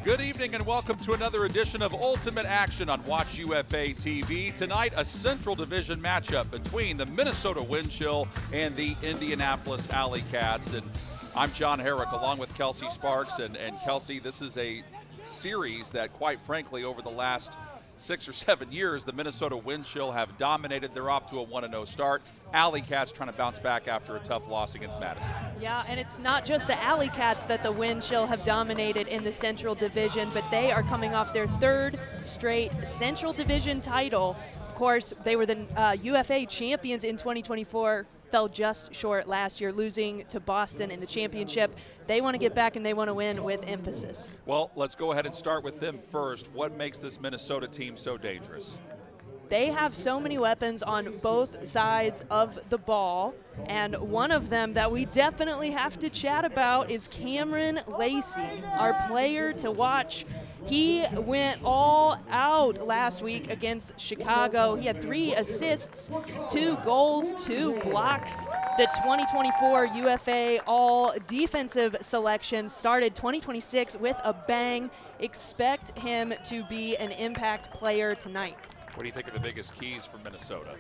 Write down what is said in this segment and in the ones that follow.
Good evening and welcome to another edition of Ultimate Action on Watch UFA TV. Tonight, a Central Division matchup between the Minnesota Wind Chill and the Indianapolis Alleycats. And I'm John Herrick along with Kelsey Sparks. And Kelsey, this is a series that, quite frankly, over the last 6 or 7 years, the Minnesota Wind Chill have dominated. They're off to a 1-0 start. Alleycats trying to bounce back after a tough loss against Madison. Yeah, and it's not just the Alleycats that the Wind Chill have dominated in the Central Division, but they are coming off their third straight Central Division title. Of course, they were the UFA champions in 2024, fell just short last year, losing to Boston in the championship. They want to get back and they want to win with emphasis. Well, let's go ahead and start with them first. What makes this Minnesota team so dangerous? They have so many weapons on both sides of the ball, and one of them that we definitely have to chat about is Cameron Lacey, our player to watch. He went all out last week against Chicago. He had 3 assists, 2 goals, 2 blocks. The 2024 UFA All-Defensive Selection started 2026 with a bang. Expect him to be an impact player tonight. What do you think are the biggest keys for Minnesota?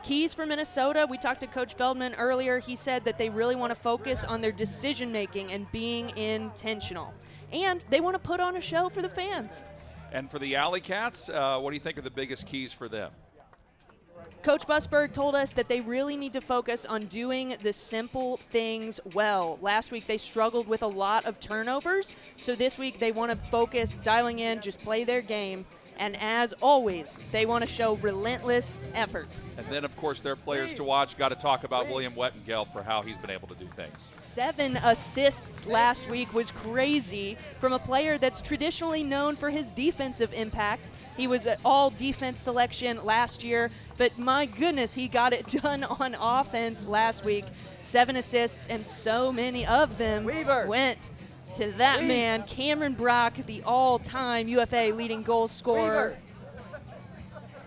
Keys for Minnesota, we talked to Coach Feldman earlier. He said that they really want to focus on their decision-making and being intentional. And they want to put on a show for the fans. And for the Alleycats, what do you think are the biggest keys for them? Coach Busberg told us that they really need to focus on doing the simple things well. Last week they struggled with a lot of turnovers, so this week they want to focus, dialing in, just play their game. And as always, they want to show relentless effort. And then, of course, their players to watch. Got to talk about William Wettengeld for how he's been able to do things. 7 assists last week was crazy from a player that's traditionally known for his defensive impact. He was an all-defense selection last year, but my goodness, he got it done on offense last week. 7 assists, and so many of them went to that man, Cameron Brock, the all-time UFA leading goal scorer.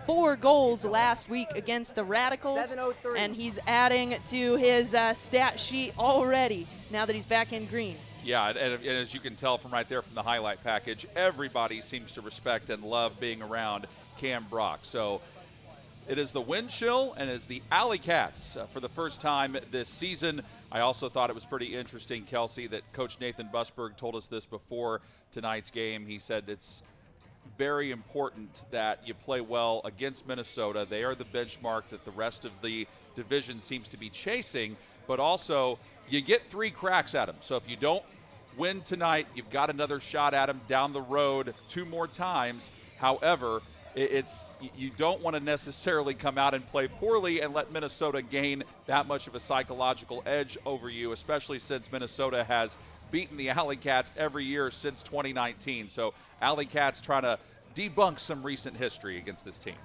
4 goals last week against the Radicals, and he's adding to his stat sheet already now that he's back in green. Yeah, and as you can tell from right there from the highlight package, everybody seems to respect and love being around Cam Brock. So it is the Wind Chill and it's the Alleycats for the first time this season. I also thought it was pretty interesting, Kelsey, that Coach Nathan Busberg told us this before tonight's game. He said it's very important that you play well against Minnesota. They are the benchmark that the rest of the division seems to be chasing, but also you get 3 cracks at them. So if you don't win tonight, you've got another shot at them down the road 2 more times. However, you don't want to necessarily come out and play poorly and let Minnesota gain that much of a psychological edge over you, especially since Minnesota has beaten the Alleycats every year since 2019. So Alleycats trying to debunk some recent history against this team.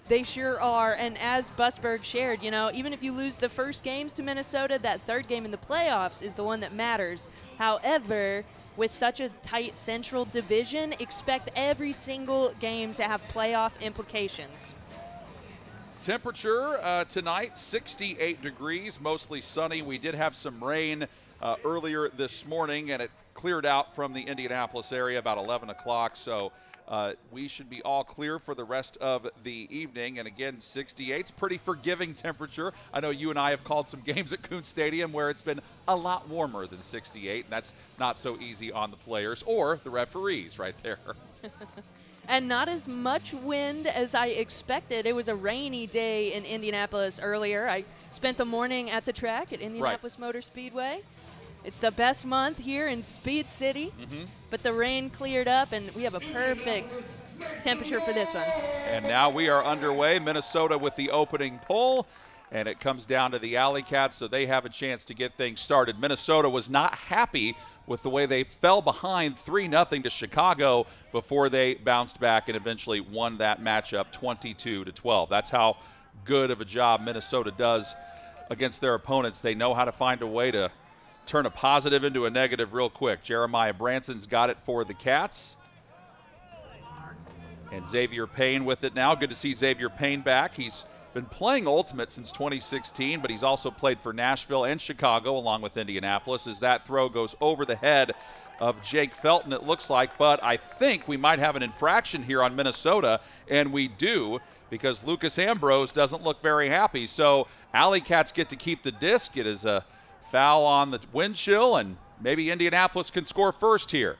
They sure are, and as Busberg shared, even if you lose the first games to Minnesota, that third game in the playoffs is the one that matters. However, with such a tight Central Division, expect every single game to have playoff implications. Temperature tonight, 68 degrees, mostly sunny. We did have some rain earlier this morning, and it cleared out from the Indianapolis area about 11 o'clock. So we should be all clear for the rest of the evening. And again, 68's pretty forgiving temperature. I know you and I have called some games at Coons Stadium where it's been a lot warmer than 68, and that's not so easy on the players or the referees right there. And not as much wind as I expected. It was a rainy day in Indianapolis earlier. I spent the morning at the track at Indianapolis Motor Speedway. It's the best month here in Speed City, but the rain cleared up, and we have a perfect temperature for this one. And now we are underway. Minnesota with the opening pull, and it comes down to the Alleycats, so they have a chance to get things started. Minnesota was not happy with the way they fell behind 3-0 to Chicago before they bounced back and eventually won that matchup 22-12. That's how good of a job Minnesota does against their opponents. They know how to find a way to turn a positive into a negative real quick. Jeremiah Branson's got it for the Cats. And Xavier Payne with it now. Good to see Xavier Payne back. He's been playing Ultimate since 2016, but he's also played for Nashville and Chicago along with Indianapolis as that throw goes over the head of Jake Felton, it looks like, but I think we might have an infraction here on Minnesota, and we do, because Lucas Ambrose doesn't look very happy. So Alleycats get to keep the disc. It is a foul on the wind chill, and maybe Indianapolis can score first here.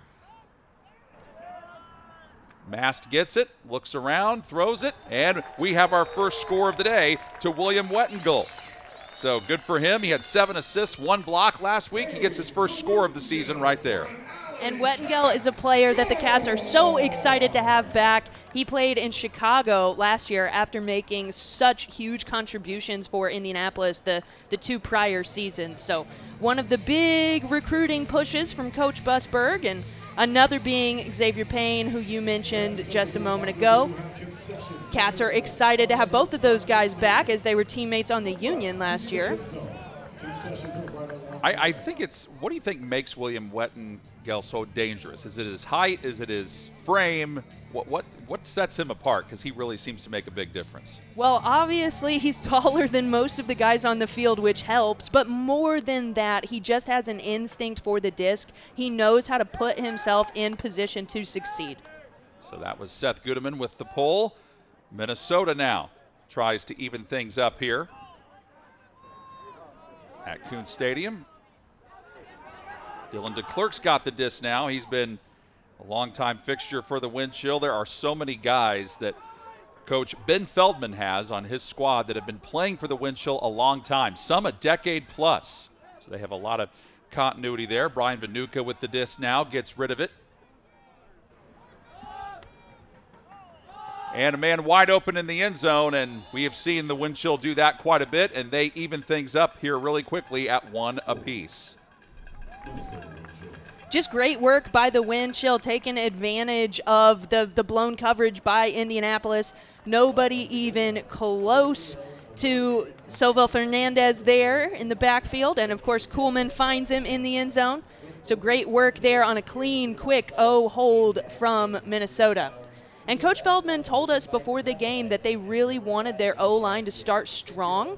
Mast gets it, looks around, throws it, and we have our first score of the day to William Wettengill. So good for him. He had 7 assists, 1 block last week. He gets his first score of the season right there. And Wettengill is a player that the Cats are so excited to have back. He played in Chicago last year after making such huge contributions for Indianapolis the 2 prior seasons. So one of the big recruiting pushes from Coach Busberg, and another being Xavier Payne, who you mentioned just a moment ago. Cats are excited to have both of those guys back, as they were teammates on the Union last year. I think it's, what do you think makes William Wettengill so dangerous? Is it his height? Is it his frame? What sets him apart? Because he really seems to make a big difference. Well, obviously he's taller than most of the guys on the field, which helps. But more than that, he just has an instinct for the disc. He knows how to put himself in position to succeed. So that was Seth Goodeman with the pull. Minnesota now tries to even things up here at Coons Stadium. Dylan DeClerc's got the disc now. He's been a longtime fixture for the wind chill. There are so many guys that Coach Ben Feldman has on his squad that have been playing for the wind chill a long time, some a decade plus. So they have a lot of continuity there. Brian Vanuka with the disc now, gets rid of it. And a man wide open in the end zone, and we have seen the wind chill do that quite a bit, and they even things up here really quickly at 1 apiece. Just great work by the wind chill, taking advantage of the blown coverage by Indianapolis. Nobody even close to Sovell Fernandez there in the backfield, and of course Kuhlman finds him in the end zone. So great work there on a clean, quick hold from Minnesota. And Coach Feldman told us before the game that they really wanted their O-line to start strong.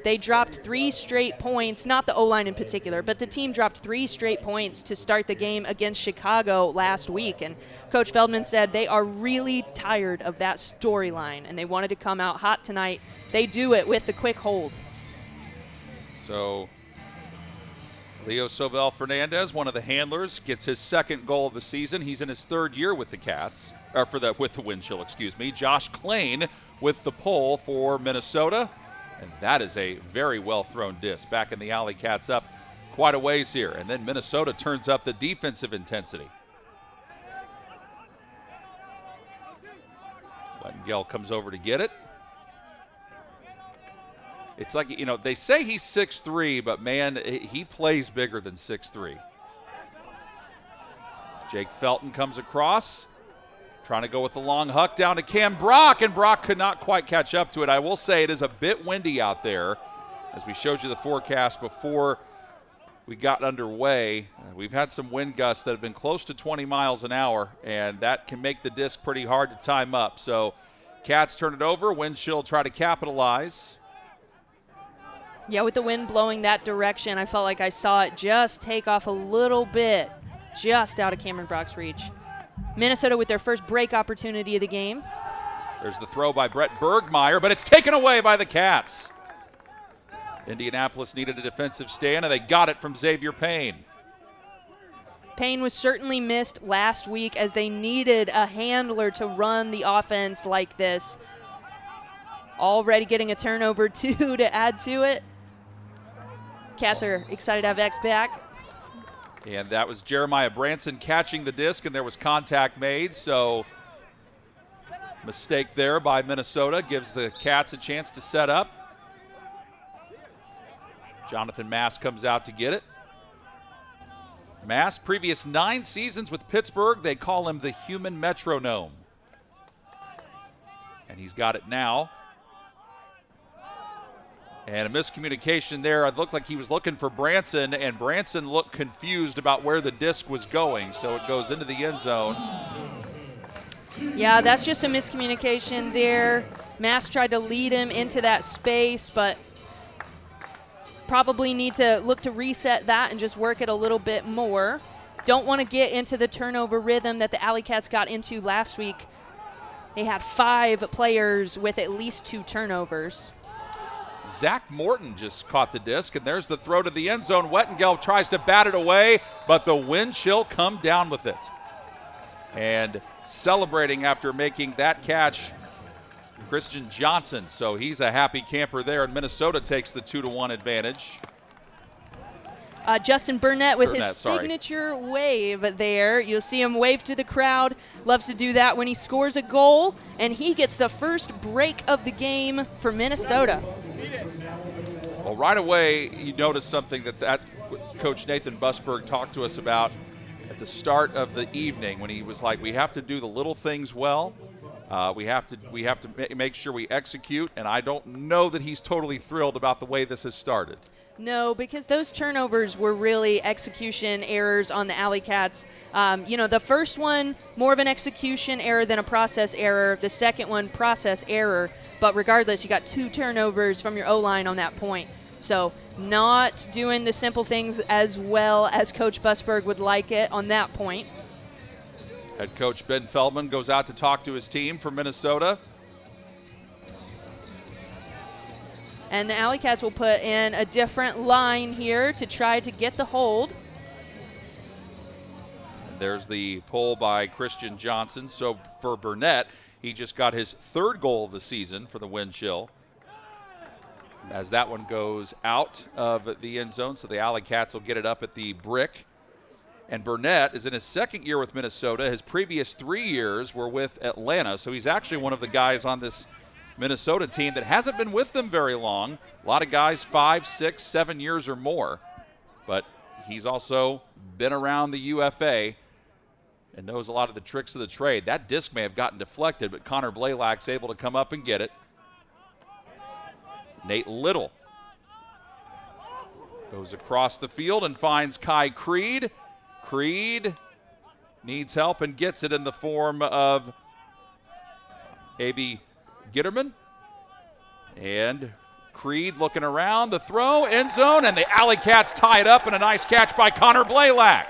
They dropped 3 straight points, not the O-line in particular, but the team dropped 3 straight points to start the game against Chicago last week. And Coach Feldman said they are really tired of that storyline, and they wanted to come out hot tonight. They do it with the quick hold. So Leo Sovell Fernandez, one of the handlers, gets his 2nd goal of the season. He's in his 3rd year with the Cats. With the wind chill, excuse me. Josh Klain with the pull for Minnesota. And that is a very well thrown disc. Back in the Alleycats up quite a ways here. And then Minnesota turns up the defensive intensity. Wettengill comes over to get it. It's like, you know, they say he's 6'3", but man, he plays bigger than 6'3". Jake Felton comes across. Trying to go with the long huck down to Cam Brock, and Brock could not quite catch up to it. I will say it is a bit windy out there. As we showed you the forecast before we got underway, we've had some wind gusts that have been close to 20 miles an hour, and that can make the disc pretty hard to time up. So Cats turn it over. Wind chill try to capitalize. Yeah, with the wind blowing that direction, I felt like I saw it just take off a little bit, just out of Cameron Brock's reach. Minnesota with their first break opportunity of the game. There's the throw by Brett Bergmeyer, but it's taken away by the Cats. Indianapolis needed a defensive stand, and they got it from Xavier Payne. Payne was certainly missed last week, as they needed a handler to run the offense like this. Already getting a turnover, too, to add to it. Cats are excited to have X back. And that was Jeremiah Branson catching the disc, and there was contact made. So mistake there by Minnesota gives the Cats a chance to set up. Jonathan Mass comes out to get it. Mass, previous 9 seasons with Pittsburgh, they call him the human metronome. And he's got it now. And a miscommunication there. It looked like he was looking for Branson, and Branson looked confused about where the disc was going, so it goes into the end zone. Yeah, that's just a miscommunication there. Mass tried to lead him into that space, but probably need to look to reset that and just work it a little bit more. don't want to get into the turnover rhythm that the Alleycats got into last week. They had 5 players with at least 2 turnovers. Zach Morton just caught the disc, and there's the throw to the end zone. Wettengel tries to bat it away, but the wind chill come down with it. And celebrating after making that catch, Christian Johnson. So he's a happy camper there, and Minnesota takes the 2-1 advantage. Justin Burnett with his signature wave there. You'll see him wave to the crowd. Loves to do that when he scores a goal, and he gets the first break of the game for Minnesota. Well, right away, you notice something that Coach Nathan Busberg talked to us about at the start of the evening when he was like, we have to do the little things well. We have to make sure we execute, and I don't know that he's totally thrilled about the way this has started. No, because those turnovers were really execution errors on the Alleycats. The first one, more of an execution error than a process error. The second one, process error. But regardless, you got 2 turnovers from your O-line on that point. So not doing the simple things as well as Coach Busberg would like it on that point. Head coach Ben Feldman goes out to talk to his team from Minnesota. And the Alleycats will put in a different line here to try to get the hold. There's the pull by Christian Johnson. So for Burnett, he just got his 3rd goal of the season for the wind chill, as that one goes out of the end zone. So the Alleycats will get it up at the brick. And Burnett is in his 2nd year with Minnesota. His previous 3 years were with Atlanta. So he's actually one of the guys on this Minnesota team that hasn't been with them very long. A lot of guys 5, 6, 7 years or more. But he's also been around the UFA and knows a lot of the tricks of the trade. That disc may have gotten deflected, but Connor Blaylock's able to come up and get it. Nate Little goes across the field and finds Kai Creed. Creed needs help and gets it in the form of A.B. Gitterman. And Creed looking around, the throw, end zone, and the Alleycats tie it up, and a nice catch by Connor Blaylock.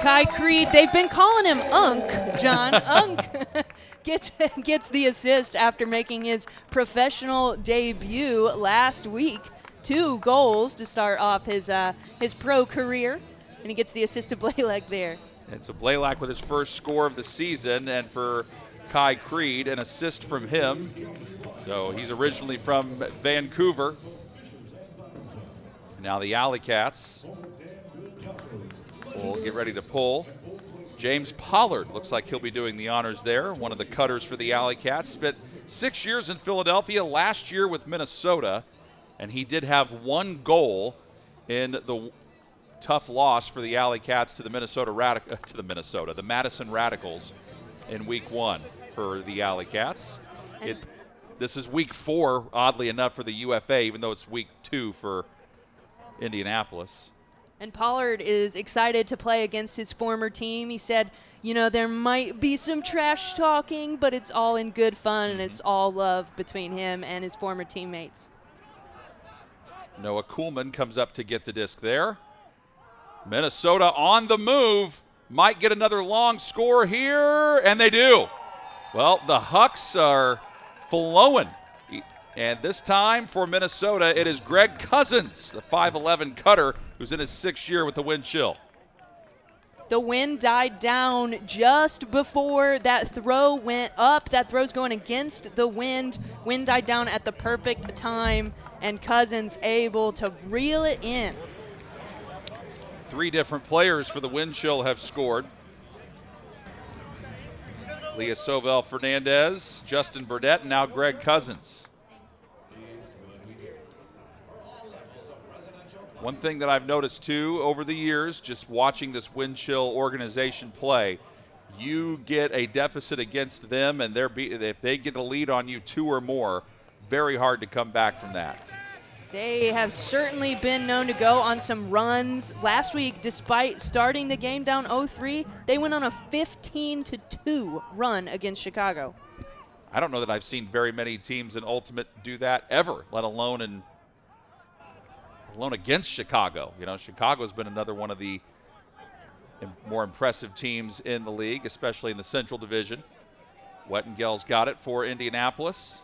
Kai Creed, they've been calling him Unk, John. Unk gets the assist after making his professional debut last week. 2 goals to start off his pro career, and he gets the assist to Blaylock there. And so Blaylock with his first score of the season, and for Kai Creed, an assist from him. So he's originally from Vancouver. Now the Alleycats will get ready to pull. James Pollard looks like he'll be doing the honors there, one of the cutters for the Alleycats. Spent 6 years in Philadelphia, last year with Minnesota, and he did have 1 goal in the tough loss for the Alleycats to the Madison Radicals in week 1 for the Alleycats. This is week 4, oddly enough, for the UFA, even though it's week 2 for Indianapolis. And Pollard is excited to play against his former team. He said, there might be some trash talking, but it's all in good fun, and it's all love between him and his former teammates. Noah Kuhlman comes up to get the disc there. Minnesota on the move. Might get another long score here, and they do. Well, the Hucks are flowing. And this time for Minnesota, it is Greg Cousins, the 5'11 cutter, who's in his 6th year with the wind chill. The wind died down just before that throw went up. That throw's going against the wind. Wind died down at the perfect time, and Cousins able to reel it in. 3 different players for the wind chill have scored. Leah Sovel Fernandez, Justin Burnett, and now Greg Cousins. One thing that I've noticed too over the years, just watching this wind chill organization play, you get a deficit against them, and if they get the lead on you 2 or more, very hard to come back from that. They have certainly been known to go on some runs. Last week, despite starting the game down 0-3, they went on a 15-2 run against Chicago. I don't know that I've seen very many teams in Ultimate do that ever, let alone in alone against Chicago. You know, Chicago's been another one of the more impressive teams in the league, especially in the Central Division. Wettengell's got it for Indianapolis.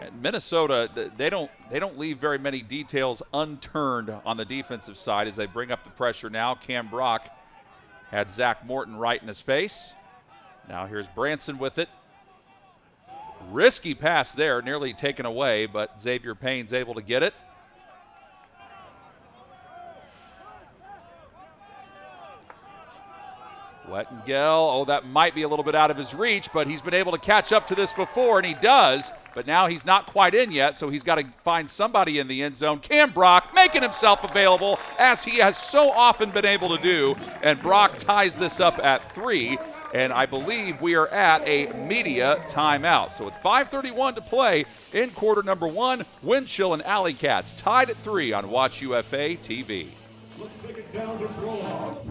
And Minnesota, they don't leave very many details unturned on the defensive side as they bring up the pressure now. Cam Brock had Zach Morton right in his face. Now here's Branson with it. Risky pass there, nearly taken away, but Xavier Payne's able to get it. Wettengell, oh, that might be a little bit out of his reach, but he's been able to catch up to this before, and he does. But now he's not quite in yet, so he's got to find somebody in the end zone. Cam Brock making himself available, as he has so often been able to do, and Brock ties this up at 3. And I believe we are at a media timeout. So with 5:31 to play in quarter number 1, Winchell and Alleycats tied at 3 on Watch UFA TV. Let's take it down to Prologue.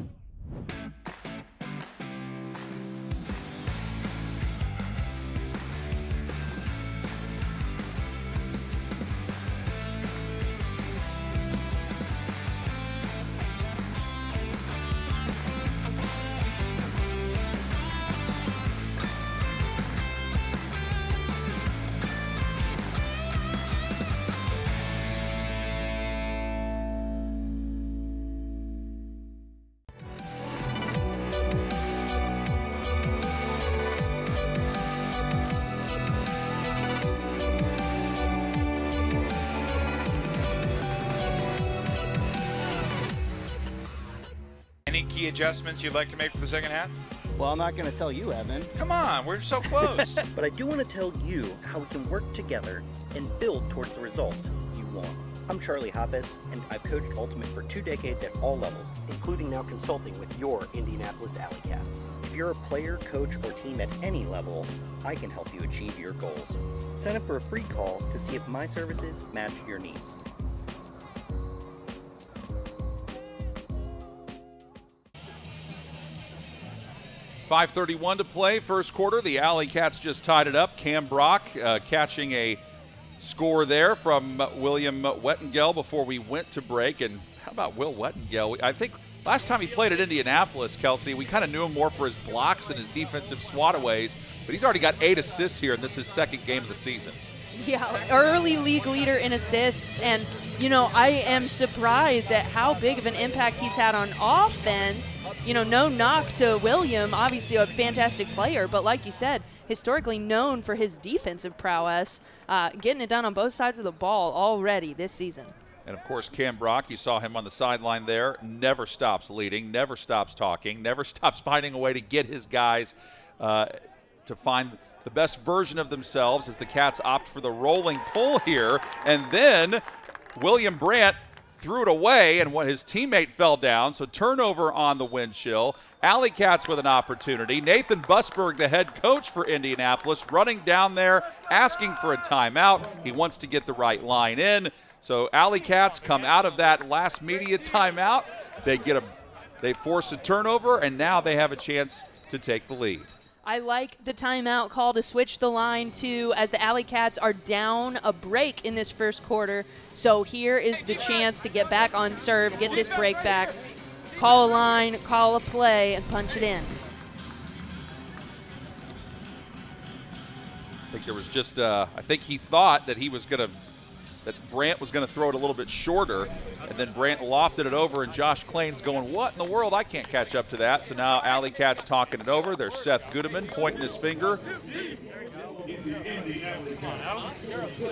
Any key adjustments you'd like to make for the second half? Well, I'm not going to tell you, Evan. Come on, we're so close. But I do want to tell you how we can work together and build towards the results you want. I'm Charlie Hoppes, and I've coached Ultimate for 2 decades at all levels, Including now consulting with your Indianapolis Alleycats. If you're a player, coach, or team at any level, I can help you achieve your goals. Sign up for a free call to see if my services match your needs. .531 to play, first quarter. The Alleycats just tied it up. Cam Brock catching a score there from William Wettengell before we went to break. And how about Will Wettengell? I think last time he played at Indianapolis, Kelsey, we kind of knew him more for his blocks and his defensive swataways, but he's already got 8 assists here, and this is his second game of the season. Yeah, early league leader in assists, and I am surprised at how big of an impact he's had on offense. No knock to William, obviously a fantastic player, but like you said, historically known for his defensive prowess, getting it done on both sides of the ball already this season. And of course, Cam Brock, you saw him on the sideline there, never stops leading, never stops talking, never stops finding a way to get his guys to find the best version of themselves as the Cats opt for the rolling pull here. And then William Brandt threw it away, and his teammate fell down, so turnover on the Winchell. Alleycats with an opportunity. Nathan Busberg, the head coach for Indianapolis, running down there, asking for a timeout. He wants to get the right line in. So Alleycats come out of that last media timeout. They force a turnover, and now they have a chance to take the lead. I like the timeout call to switch the line too, as the Alleycats are down a break in this first quarter. So here is the chance to get back on serve, get this break back, call a line, call a play, and punch it in. I think there was just, I think he thought that that Brandt was going to throw it a little bit shorter, and then Brandt lofted it over, and Josh Klain's going, what in the world? I can't catch up to that. So now Alleycats talking it over. There's Seth Goodeman pointing his finger.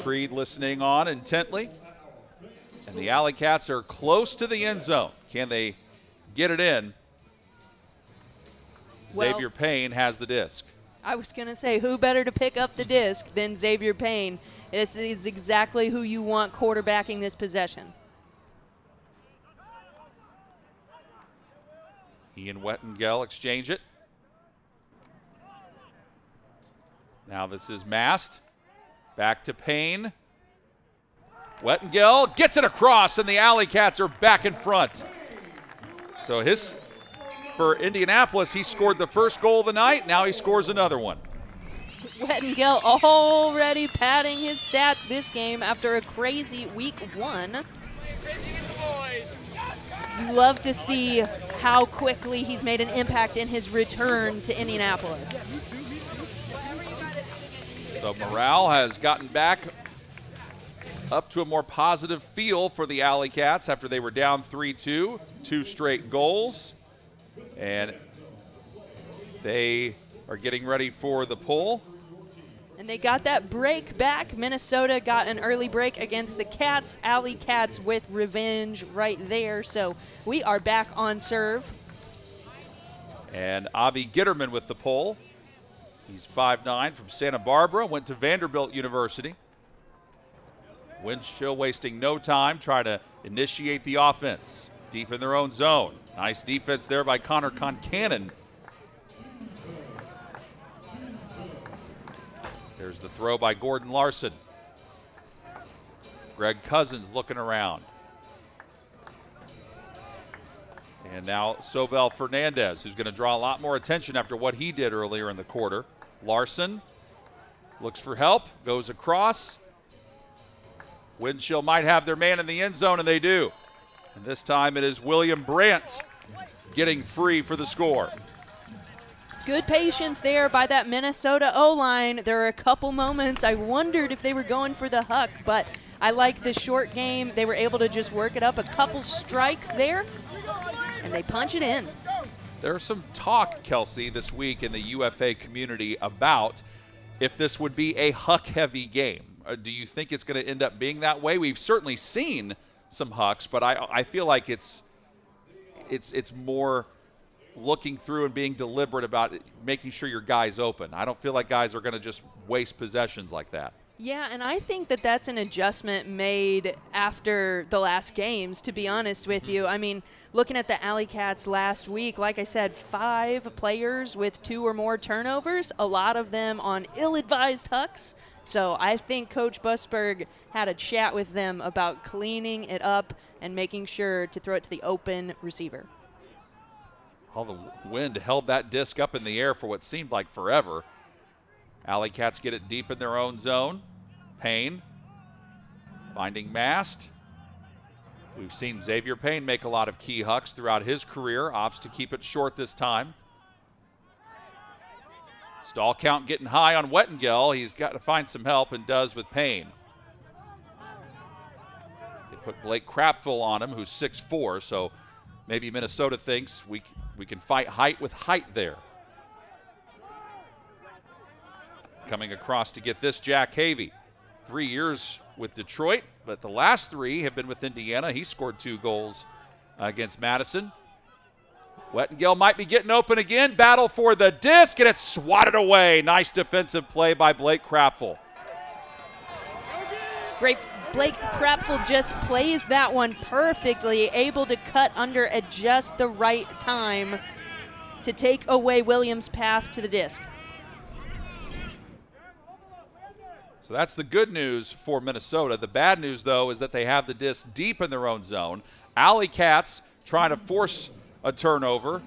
Creed listening on intently. And the Alleycats are close to the end zone. Can they get it in? Well, Xavier Payne has the disc. I was going to say, who better to pick up the disc than Xavier Payne? This is exactly who you want quarterbacking this possession. He and Wettengell exchange it. Now this is Mast. Back to Payne. Wettengell gets it across, and the Alleycats are back in front. So for Indianapolis, he scored the first goal of the night. Now he scores another one. Wettengel already padding his stats this game after a crazy week 1. You love to see how quickly he's made an impact in his return to Indianapolis. So morale has gotten back up to a more positive feel for the Alleycats after they were down 3-2, 2 straight goals. And they are getting ready for the pull. And they got that break back. Minnesota got an early break against the Cats. Alleycats with revenge right there. So we are back on serve. And Avi Gitterman with the pull. He's 5'9" from Santa Barbara, went to Vanderbilt University. Winchell wasting no time, trying to initiate the offense deep in their own zone. Nice defense there by Connor Concannon. There's the throw by Gordon Larson. Greg Cousins looking around. And now Sobel Fernandez, who's going to draw a lot more attention after what he did earlier in the quarter. Larson looks for help, goes across. Winchell might have their man in the end zone, and they do. And this time it is William Brandt getting free for the score. Good patience there by that Minnesota O-line. There were a couple moments I wondered if they were going for the huck, but I like the short game. They were able to just work it up. A couple strikes there, and they punch it in. There's some talk, Kelsey, this week in the UFA community about if this would be a huck-heavy game. Do you think it's going to end up being that way? We've certainly seen some hucks, but I feel like it's more looking through and being deliberate about it, making sure your guy's open. I don't feel like guys are going to just waste possessions like that. Yeah, and I think that that's an adjustment made after the last games, to be honest with you. I mean, looking at the Alleycats last week, like I said, 5 players with 2 or more turnovers, a lot of them on ill-advised hucks. So I think Coach Busberg had a chat with them about cleaning it up and making sure to throw it to the open receiver. All the wind held that disc up in the air for what seemed like forever. Alleycats get it deep in their own zone. Payne finding Mast. We've seen Xavier Payne make a lot of key hucks throughout his career. Opts to keep it short this time. Stall count getting high on Wettengel. He's got to find some help and does with Payne. They put Blake Crapful on him, who's 6'4", so maybe Minnesota thinks we can fight height with height there. Coming across to get this, Jack Havey. 3 years with Detroit, but the last 3 have been with Indiana. He scored 2 goals against Madison. Wettengel might be getting open again. Battle for the disc, and it's swatted away. Nice defensive play by Blake Crapful. Great. Blake Crapful just plays that one perfectly, able to cut under at just the right time to take away Williams' path to the disc. So that's the good news for Minnesota. The bad news, though, is that they have the disc deep in their own zone. Alleycats trying to force a turnover.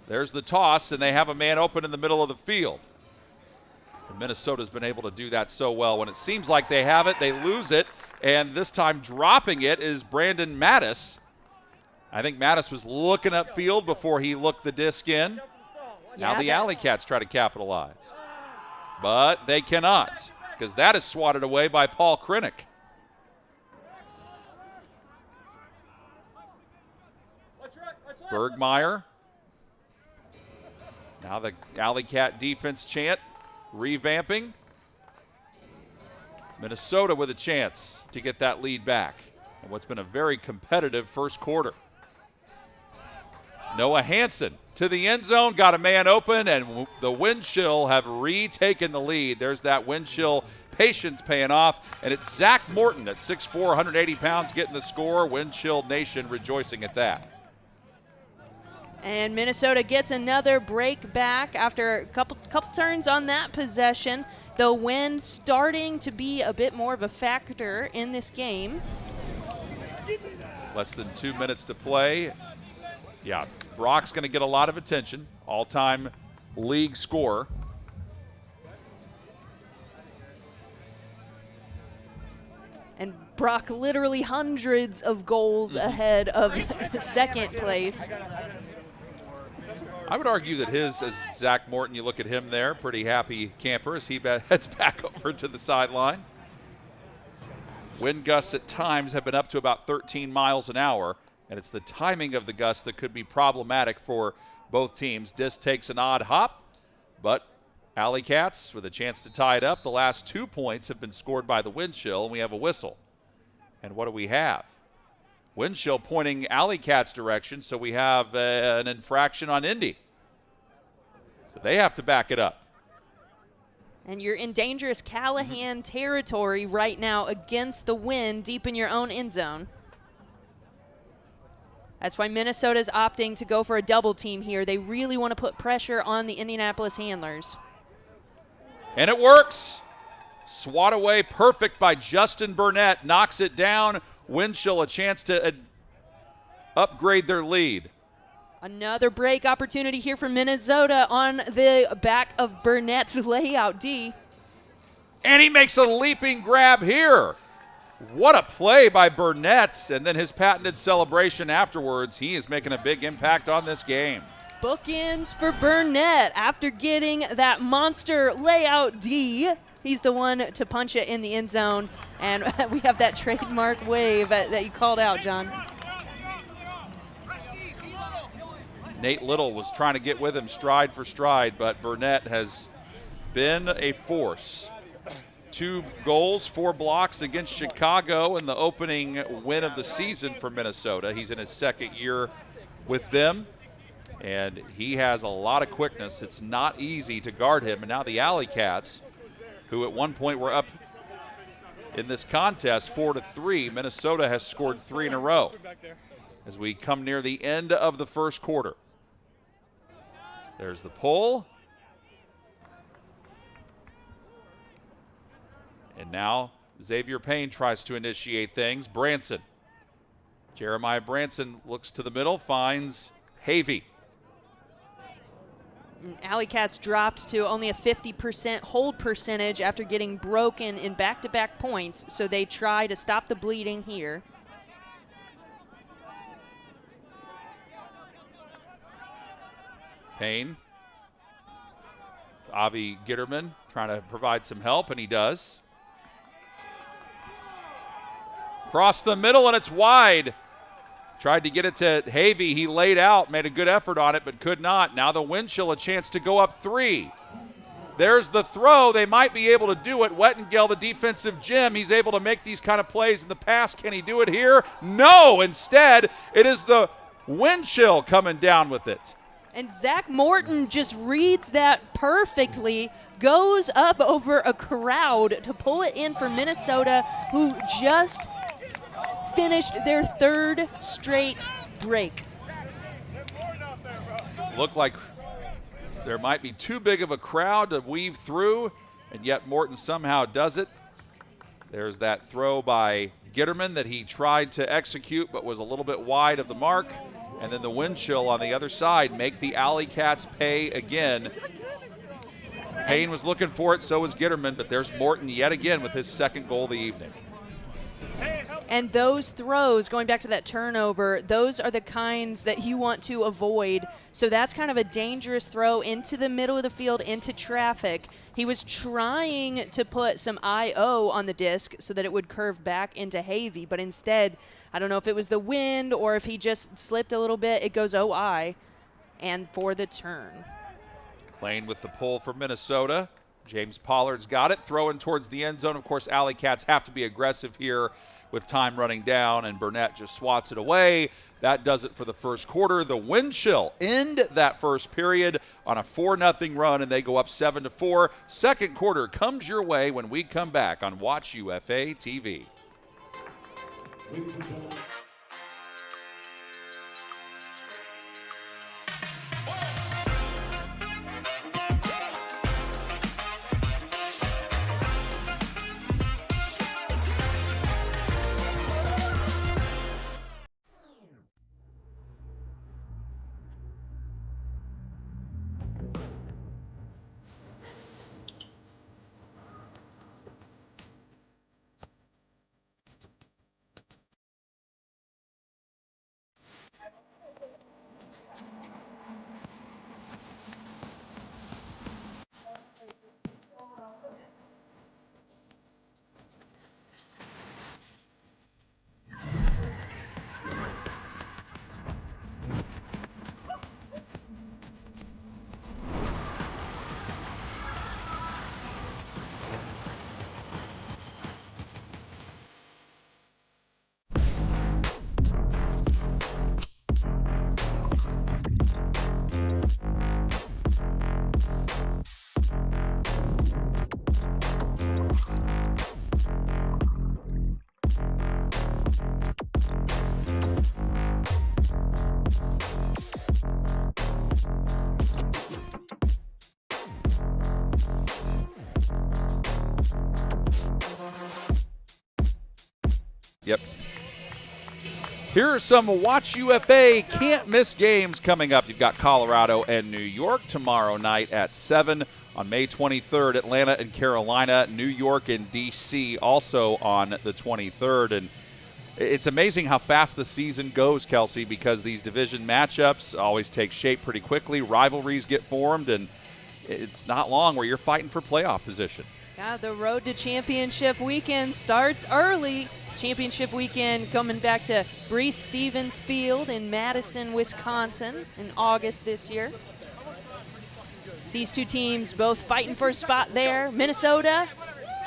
There's the toss, and they have a man open in the middle of the field. And Minnesota's been able to do that so well. When it seems like they have it, they lose it. And this time dropping it is Brandon Mattis. I think Mattis was looking upfield before he looked the disc in. Now the Alleycats try to capitalize. But they cannot, because that is swatted away by Paul Krinick. Bergmeyer. Now the Alleycat defense chant revamping. Minnesota with a chance to get that lead back in what's been a very competitive first quarter. Noah Hansen to the end zone, got a man open, and the Winchell have retaken the lead. There's that Winchell patience paying off, and it's Zach Morton at 6'4", 180 pounds getting the score. Winchell Nation rejoicing at that. And Minnesota gets another break back after a couple turns on that possession. The wind starting to be a bit more of a factor in this game. Less than 2 minutes to play. Yeah, Brock's going to get a lot of attention. All-time league scorer. And Brock literally hundreds of goals ahead of second place. I would argue that his, as Zach Morton, you look at him there, pretty happy camper as he heads back over to the sideline. Wind gusts at times have been up to about 13 miles an hour, and it's the timing of the gust that could be problematic for both teams. Dis takes an odd hop, but Alleycats with a chance to tie it up. The last 2 points have been scored by the wind chill, and we have a whistle. And what do we have? Wind chill pointing Alleycats' direction, so we have an infraction on Indy. So they have to back it up. And you're in dangerous Callahan territory right now against the wind deep in your own end zone. That's why Minnesota's opting to go for a double team here. They really want to put pressure on the Indianapolis handlers. And it works. Swat away perfect by Justin Burnett. Knocks it down. Wind chill a chance to upgrade their lead. Another break opportunity here for Minnesota on the back of Burnett's layout D. And he makes a leaping grab here. What a play by Burnett. And then his patented celebration afterwards. He is making a big impact on this game. Bookends for Burnett after getting that monster layout D. He's the one to punch it in the end zone. And we have that trademark wave that you called out, John. Nate Little was trying to get with him stride for stride, but Burnett has been a force. 2 goals, 4 blocks against Chicago in the opening win of the season for Minnesota. He's in his second year with them, and he has a lot of quickness. It's not easy to guard him. And now the Alleycats, who at one point were up in this contest 4-3, Minnesota has scored 3 in a row as we come near the end of the first quarter. There's the pull. And now Xavier Payne tries to initiate things. Branson. Jeremiah Branson looks to the middle, finds Havey. Alleycats dropped to only a 50% hold percentage after getting broken in back-to-back points, so they try to stop the bleeding here. Payne. Avi Gitterman trying to provide some help, and he does. Cross the middle, and it's wide. Tried to get it to Havey. He laid out, made a good effort on it, but could not. Now the wind chill a chance to go up 3. There's the throw. They might be able to do it. Wettengel, the defensive gem, he's able to make these kind of plays in the past. Can he do it here? No. Instead, it is the wind chill coming down with it. And Zach Morton just reads that perfectly, goes up over a crowd to pull it in for Minnesota, who just finished their 3rd straight break. Looked like there might be too big of a crowd to weave through, and yet Morton somehow does it. There's that throw by Gitterman that he tried to execute but was a little bit wide of the mark. And then the wind chill on the other side make the Alleycats pay again. Payne was looking for it, so was Gitterman, but there's Morton yet again with his 2nd goal of the evening. And those throws, going back to that turnover, those are the kinds that you want to avoid. So that's kind of a dangerous throw into the middle of the field, into traffic. He was trying to put some I.O. on the disc so that it would curve back into Havey, but instead, I don't know if it was the wind or if he just slipped a little bit, it goes OI, and for the turn. Playing with the pull for Minnesota. James Pollard's got it, throwing towards the end zone. Of course, Alleycats have to be aggressive here with time running down, and Burnett just swats it away. That does it for the first quarter. The wind chill end that first period on a 4-0 run, and they go up 7-4. Second quarter comes your way when we come back on Watch UFA TV. Ladies and gentlemen. Yep. Here are some Watch UFA can't miss games coming up. You've got Colorado and New York tomorrow night at 7. On May 23rd, Atlanta and Carolina, New York and D.C. also on the 23rd. And it's amazing how fast the season goes, Kelsey, because these division matchups always take shape pretty quickly. Rivalries get formed, and it's not long where you're fighting for playoff position. Yeah, the road to championship weekend starts early. Championship weekend coming back to Breese Stevens Field in Madison, Wisconsin in August this year. These two teams both fighting for a spot there. Minnesota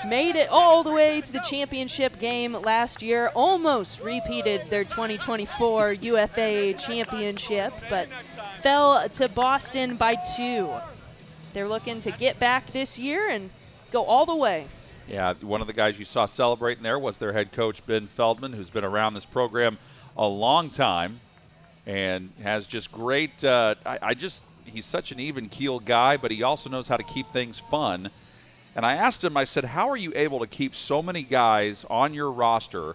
made it all the way to the championship game last year, almost repeated their 2024 UFA championship, but fell to Boston by 2. They're looking to get back this year and go all the way. Yeah, one of the guys you saw celebrating there was their head coach, Ben Feldman, who's been around this program a long time and has just great he's such an even-keeled guy, but he also knows how to keep things fun. And I asked him, I said, how are you able to keep so many guys on your roster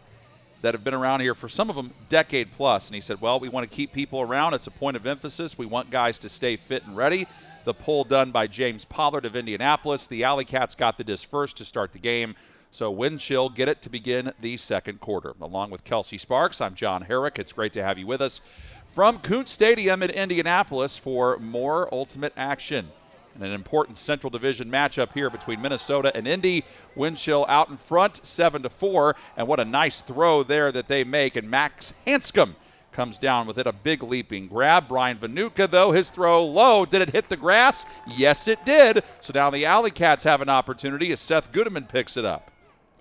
that have been around here for some of them decade plus? And he said, well, we want to keep people around. It's a point of emphasis. We want guys to stay fit and ready. The poll done by James Pollard of Indianapolis. The Alleycats got the disc first to start the game. So Wind Chill get it to begin the second quarter. Along with Kelsey Sparks, I'm John Herrick. It's great to have you with us from Kuntz Stadium in Indianapolis for more Ultimate action. And an important Central Division matchup here between Minnesota and Indy. Wind Chill out in front, 7-4. And what a nice throw there that they make. And Max Hanscom comes down with it, a big leaping grab. Brian Vanuka, though, his throw low. Did it hit the grass? Yes, it did. So now the Alleycats have an opportunity as Seth Goodeman picks it up.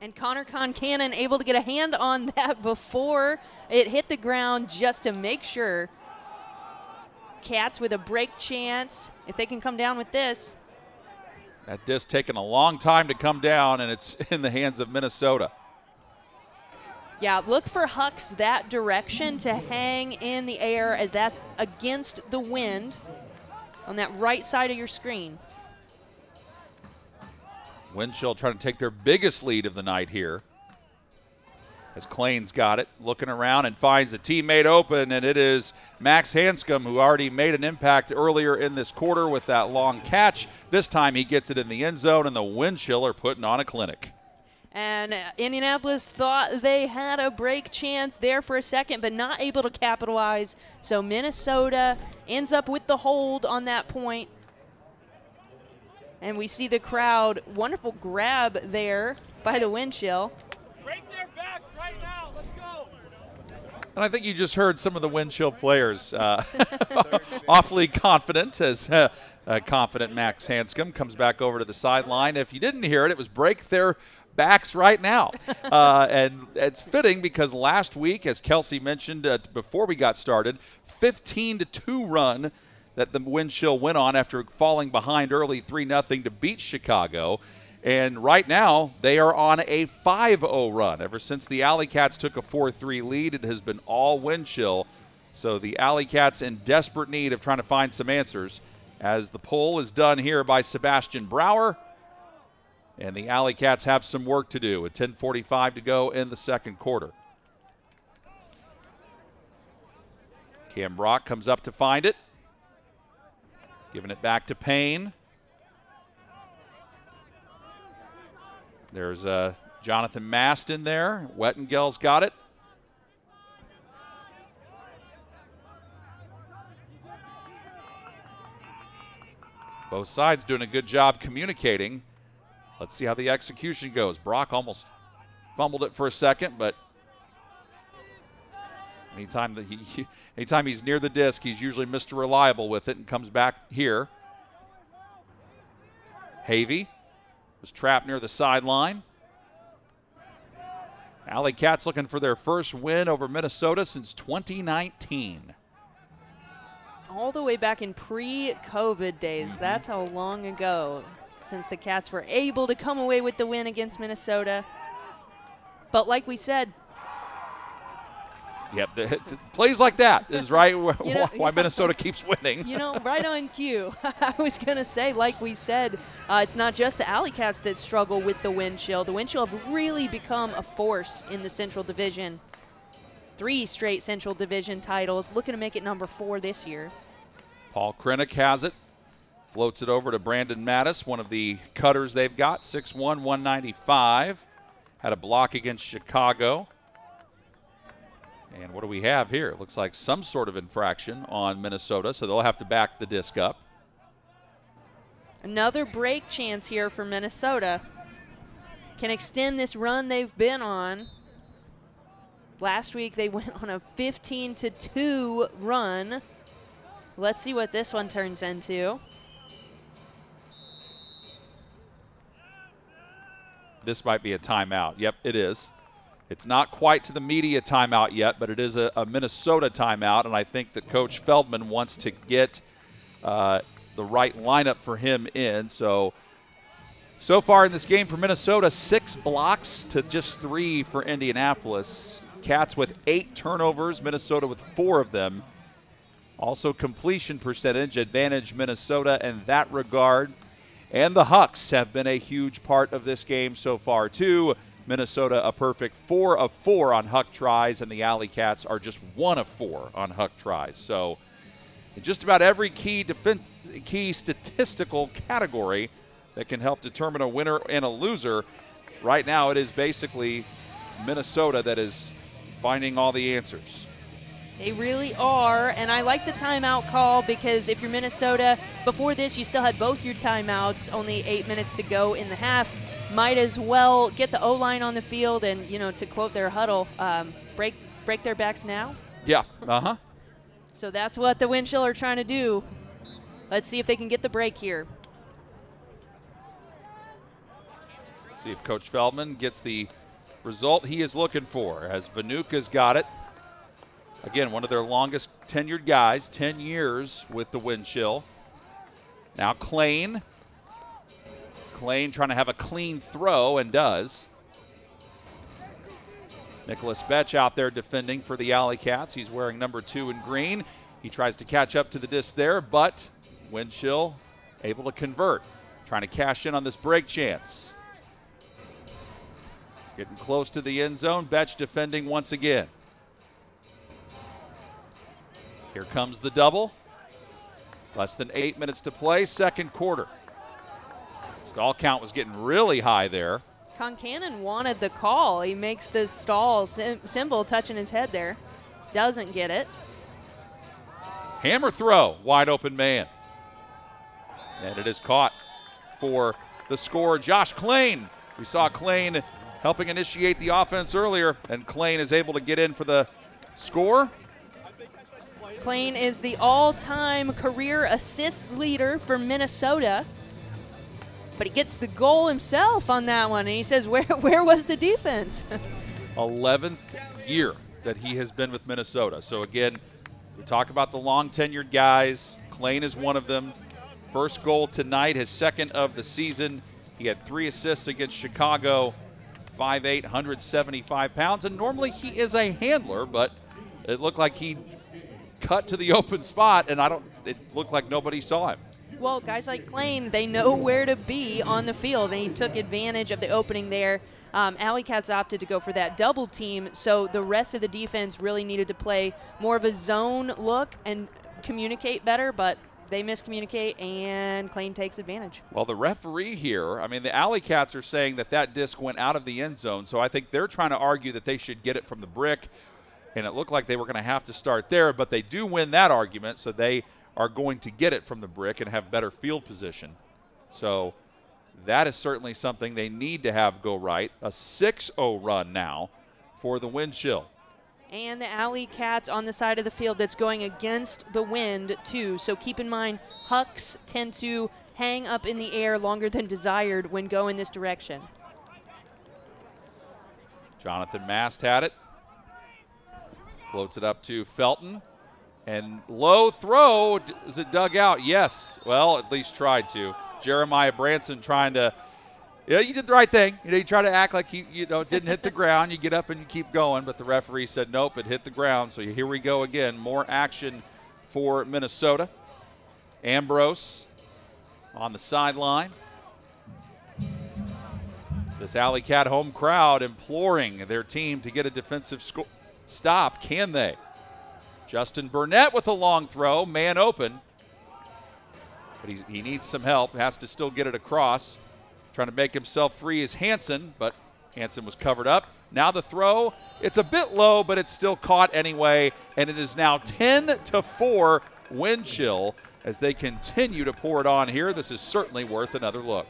And Connor Concannon able to get a hand on that before it hit the ground just to make sure. Cats with a break chance, if they can come down with this. That disc taking a long time to come down, and it's in the hands of Minnesota. Yeah, look for Hucks that direction to hang in the air as that's against the wind on that right side of your screen. Wind Chill trying to take their biggest lead of the night here. As Klane's got it, looking around and finds a teammate open, and it is Max Hanscom, who already made an impact earlier in this quarter with that long catch. This time he gets it in the end zone, and the Wind Chill are putting on a clinic. And Indianapolis thought they had a break chance there for a second, but not able to capitalize. So Minnesota ends up with the hold on that point. And we see the crowd, wonderful grab there by the Wind Chill. Break their backs right now. Let's go. And I think you just heard some of the Wind Chill players awfully confident as confident Max Hanscom comes back over to the sideline. If you didn't hear it, it was break their backs right now. And it's fitting because last week, as Kelsey mentioned before we got started, 15-2 run that the Wind Chill went on after falling behind early 3-0 to beat Chicago. And right now, they are on a 5-0 run. Ever since the Alleycats took a 4-3 lead, it has been all Wind Chill. So the Alleycats in desperate need of trying to find some answers as the pull is done here by Sebastian Brower. And the Alleycats have some work to do with 10:45 to go in the second quarter. Cam Brock comes up to find it. Giving it back to Payne. There's Jonathan Mast in there. Wettengell's got it. Both sides doing a good job communicating. Let's see how the execution goes. Brock almost fumbled it for a second, but anytime he's near the disc, he's usually Mr. Reliable with it and comes back here. Havey was trapped near the sideline. Alleycats looking for their first win over Minnesota since 2019. All the way back in pre-COVID days. That's how long ago since the Cats were able to come away with the win against Minnesota. But like we said, Yep, plays like that is right why Yeah. Minnesota keeps winning. Right on cue. I was going to say, like we said, it's not just the Alleycats that struggle with the wind chill. The wind chill have really become a force in the Central Division. 3 straight Central Division titles, looking to make it number 4 this year. Paul Krennick has it. Floats it over to Brandon Mattis, one of the cutters they've got, 6'1", 195. Had a block against Chicago. And what do we have here? It looks like some sort of infraction on Minnesota, so they'll have to back the disc up. Another break chance here for Minnesota. Can extend this run they've been on. Last week they went on a 15-2 run. Let's see what this one turns into. This might be a timeout. Yep, it is. It's not quite to the media timeout yet, but it is a Minnesota timeout, and I think that Coach Feldman wants to get the right lineup for him in. So far in this game for Minnesota, 6 blocks to just 3 for Indianapolis. Cats with 8 turnovers, Minnesota with 4 of them. Also completion percentage, advantage Minnesota in that regard. And the Hucks have been a huge part of this game so far, too. Minnesota a perfect 4 of 4 on Huck tries, and the Alleycats are just 1 of 4 on Huck tries. So in just about every key statistical category that can help determine a winner and a loser, right now it is basically Minnesota that is finding all the answers. They really are, and I like the timeout call because if you're Minnesota, before this you still had both your timeouts, only 8 minutes to go in the half. Might as well get the O-line on the field and, to quote their huddle, break their backs now. Yeah, So that's what the wind chill are trying to do. Let's see if they can get the break here. See if Coach Feldman gets the result he is looking for, as Vanuka's got it. Again, one of their longest tenured guys, 10 years with the wind chill. Now Klain. Klain trying to have a clean throw, and does. Nicholas Betch out there defending for the Alleycats. He's wearing number 2 in green. He tries to catch up to the disc there, but wind chill able to convert. Trying to cash in on this break chance. Getting close to the end zone. Betch defending once again. Here comes the double. Less than 8 minutes to play, second quarter. Stall count was getting really high there. Concannon wanted the call. He makes the stall symbol touching his head there. Doesn't get it. Hammer throw, wide open man. And it is caught for the score, Josh Klain. We saw Klain helping initiate the offense earlier, and Klain is able to get in for the score. Klain is the all-time career assists leader for Minnesota. But he gets the goal himself on that one, and he says, where was the defense? 11th year that he has been with Minnesota. So again, we talk about the long tenured guys. Klain is one of them. First goal tonight, his second of the season. He had 3 assists against Chicago, 5'8", 175 pounds. And normally he is a handler, but it looked like he cut to the open spot, and it looked like nobody saw him. Well, guys like Klain, they know where to be on the field, and he took advantage of the opening there. Alleycats opted to go for that double team, so the rest of the defense really needed to play more of a zone look and communicate better, but they miscommunicate, and Klain takes advantage. Well, the referee here, the Alleycats are saying that disc went out of the end zone, so I think they're trying to argue that they should get it from the brick, and it looked like they were going to have to start there, but they do win that argument, so they are going to get it from the brick and have better field position. So that is certainly something they need to have go right. A 6-0 run now for the wind chill. And the Alleycats on the side of the field that's going against the wind, too. So keep in mind, Hucks tend to hang up in the air longer than desired when going this direction. Jonathan Mast had it. Floats it up to Felton. And low throw, is it dug out? Yes. Well, at least tried to. Jeremiah Branson trying to Yeah, you did the right thing. You try to act like it didn't hit the ground. You get up and you keep going, but the referee said nope, it hit the ground. So here we go again. More action for Minnesota. Ambrose on the sideline. This Alleycat home crowd imploring their team to get a defensive stop. Can they? Justin Burnett with a long throw, man open. But he needs some help, has to still get it across. Trying to make himself free is Hansen, but Hansen was covered up. Now the throw, it's a bit low, but it's still caught anyway, and it is now 10-4 wind chill as they continue to pour it on here. This is certainly worth another look.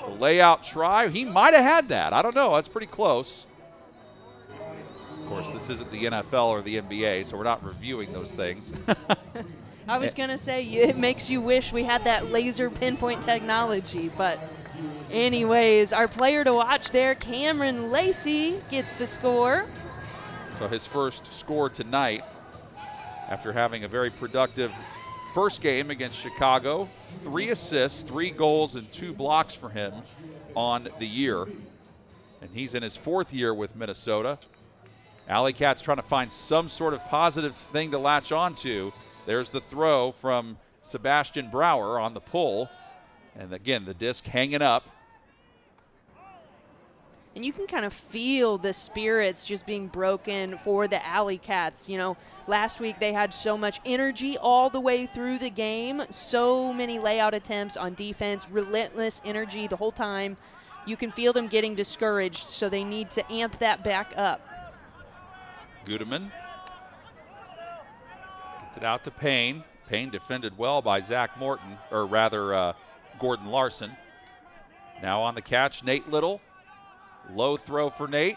The layout try, he might have had that. I don't know, that's pretty close. Of course, this isn't the NFL or the NBA, so we're not reviewing those things. I was going to say, it makes you wish we had that laser pinpoint technology. But anyways, our player to watch there, Cameron Lacey, gets the score. So his first score tonight after having a very productive first game against Chicago. 3 assists, 3 goals, and 2 blocks for him on the year. And he's in his 4th year with Minnesota. Alleycats trying to find some sort of positive thing to latch on to. There's the throw from Sebastian Brouwer on the pull. And again, the disc hanging up. And you can kind of feel the spirits just being broken for the Alleycats. You know, last week they had so much energy all the way through the game. So many layout attempts on defense, relentless energy the whole time. You can feel them getting discouraged, so they need to amp that back up. Gudeman gets it out to Payne. Payne defended well by Zach Morton, or rather Gordon Larson. Now on the catch, Nate Little. Low throw for Nate.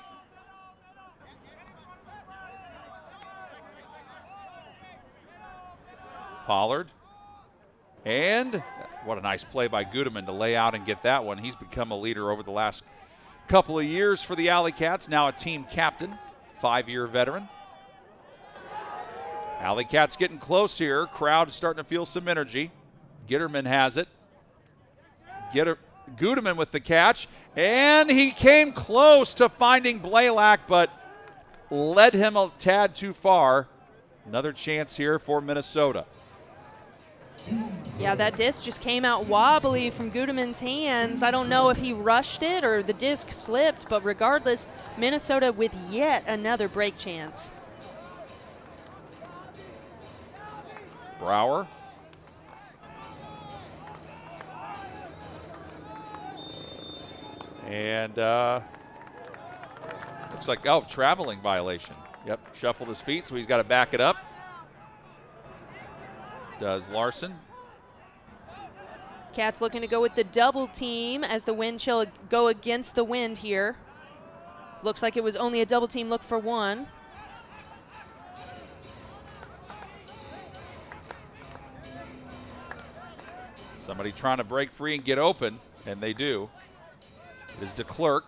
Pollard. And what a nice play by Gudeman to lay out and get that one. He's become a leader over the last couple of years for the Alleycats. Now a team captain, 5-year veteran. Alleycats getting close here. Crowd starting to feel some energy. Gitterman has it. Gudeman with the catch. And he came close to finding Blaylock, but led him a tad too far. Another chance here for Minnesota. Yeah, that disc just came out wobbly from Gudeman's hands. I don't know if he rushed it or the disc slipped, but regardless, Minnesota with yet another break chance. Brouwer. And looks like, traveling violation. Yep, shuffled his feet, so he's got to back it up. Does Larson. Cats looking to go with the double team as the wind chill go against the wind here. Looks like it was only a double team look for one. Somebody trying to break free and get open, and they do. It is DeClerc.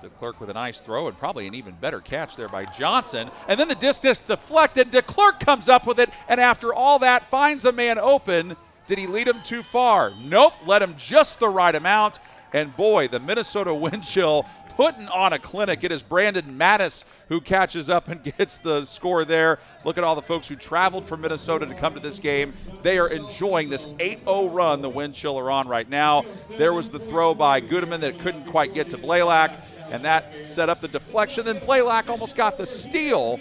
DeClerc with a nice throw and probably an even better catch there by Johnson. And then the disc is deflected. DeClerc comes up with it, and after all that, finds a man open. Did he lead him too far? Nope, led him just the right amount. And boy, the Minnesota wind chill putting on a clinic. It is Brandon Mattis who catches up and gets the score there. Look at all the folks who traveled from Minnesota to come to this game. They are enjoying this 8-0 run the wind chill are on right now. There was the throw by Gudeman that couldn't quite get to Blaylock, and that set up the deflection. Then Blaylock almost got the steal,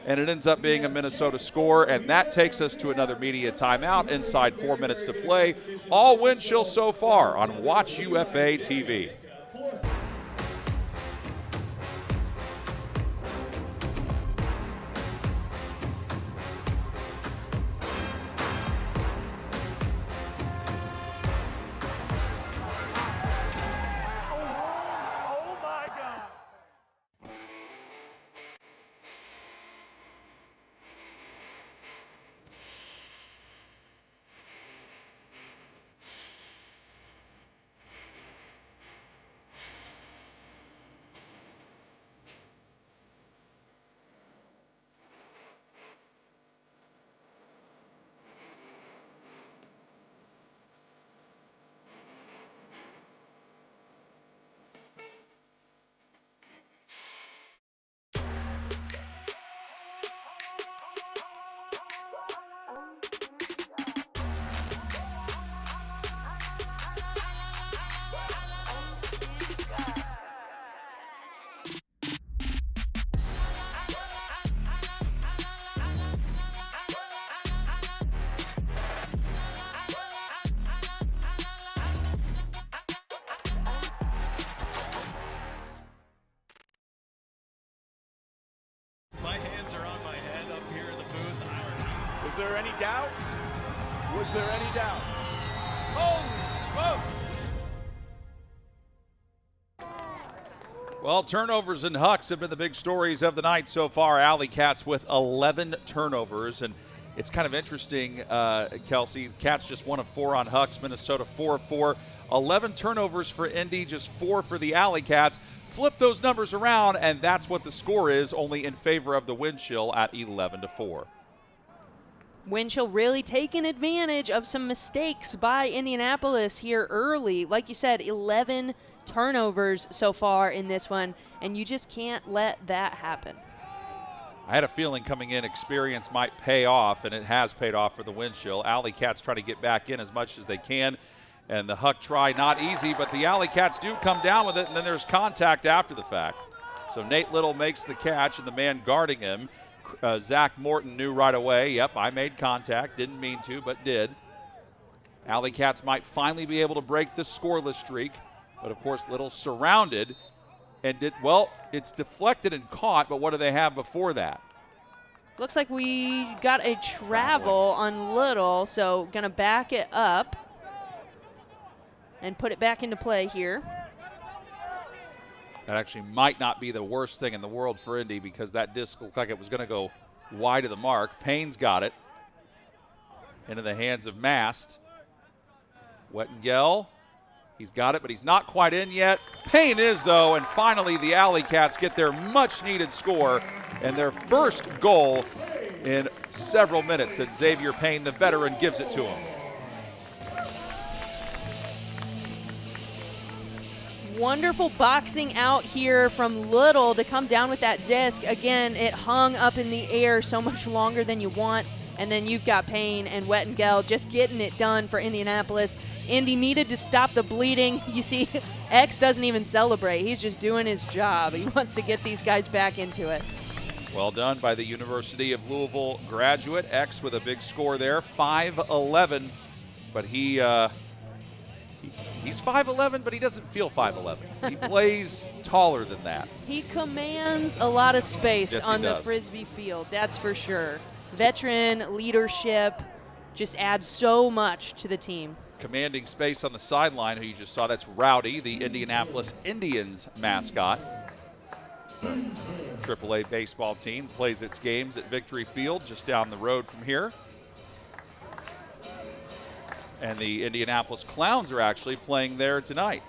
and it ends up being a Minnesota score, and that takes us to another media timeout inside 4 minutes to play. All wind chill so far on Watch UFA TV. there any doubt? Was there any doubt? Holy smoke! Well, turnovers and hucks have been the big stories of the night so far. Alleycats with 11 turnovers, and it's kind of interesting, Kelsey. Cats just 1 of 4 on hucks. Minnesota 4 of 4. 11 turnovers for Indy, just 4 for the Alleycats. Flip those numbers around, and that's what the score is, only in favor of the wind chill at 11-4. Wind chill really taking advantage of some mistakes by Indianapolis here early. Like you said, 11 turnovers so far in this one, and you just can't let that happen. I had a feeling coming in experience might pay off, and it has paid off for the wind chill. Alleycats try to get back in as much as they can, and the huck try not easy, but the Alleycats do come down with it, and then there's contact after the fact. So Nate Little makes the catch, and the man guarding him, Zach Morton, knew right away, yep, I made contact, didn't mean to, but did. Alleycats might finally be able to break this scoreless streak, but of course Little surrounded and did, well, it's deflected and caught, but what do they have before that? Looks like we got a travel on Little, so gonna back it up and put it back into play here. That actually might not be the worst thing in the world for Indy because that disc looked like it was going to go wide of the mark. Payne's got it into the hands of Mast. Wettengel, he's got it, but he's not quite in yet. Payne is, though, and finally the Alleycats get their much-needed score and their first goal in several minutes, and Xavier Payne, the veteran, gives it to him. Wonderful boxing out here from Little to come down with that disc. Again, it hung up in the air so much longer than you want. And then you've got Payne and Wettengel just getting it done for Indianapolis. Indy needed to stop the bleeding. You see, X doesn't even celebrate. He's just doing his job. He wants to get these guys back into it. Well done by the University of Louisville graduate. X with a big score there, 5'11", but he's 5'11", but he doesn't feel 5'11". He plays taller than that. He commands a lot of space Yes, on he the does. Frisbee field, that's for sure. Veteran leadership just adds so much to the team. Commanding space on the sideline, who you just saw, that's Rowdy, the Indianapolis Indians mascot. AAA baseball team plays its games at Victory Field just down the road from here. And the Indianapolis Clowns are actually playing there tonight.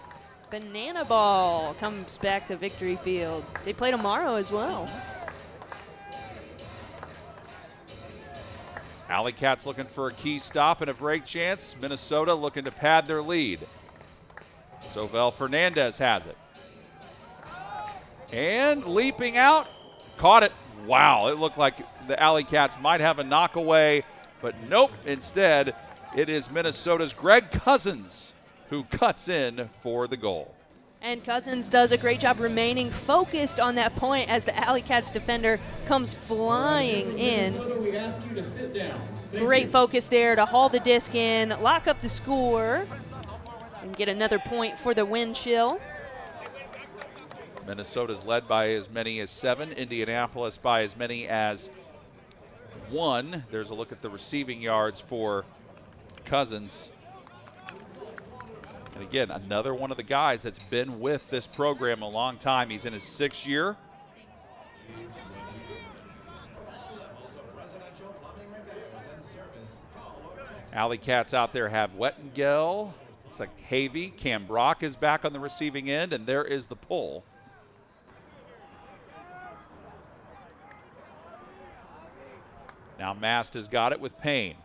Banana Ball comes back to Victory Field. They play tomorrow as well. Alleycats looking for a key stop and a break chance. Minnesota looking to pad their lead. Sovel Fernandez has it. And leaping out, caught it. Wow, it looked like the Alleycats might have a knockaway, but nope, instead it is Minnesota's Greg Cousins who cuts in for the goal. And Cousins does a great job remaining focused on that point as the Alleycats defender comes flying in. We ask you to sit down. Great focus there to haul the disc in, lock up the score, and get another point for the wind chill. Minnesota's led by as many as 7, Indianapolis by as many as 1. There's a look at the receiving yards for Cousins. And again, another one of the guys that's been with this program a long time. He's in his 6th year. Alleycats out there have Wettengel. Looks like Havey. Cam Brock is back on the receiving end, and there is the pull. Now Mast has got it with Payne.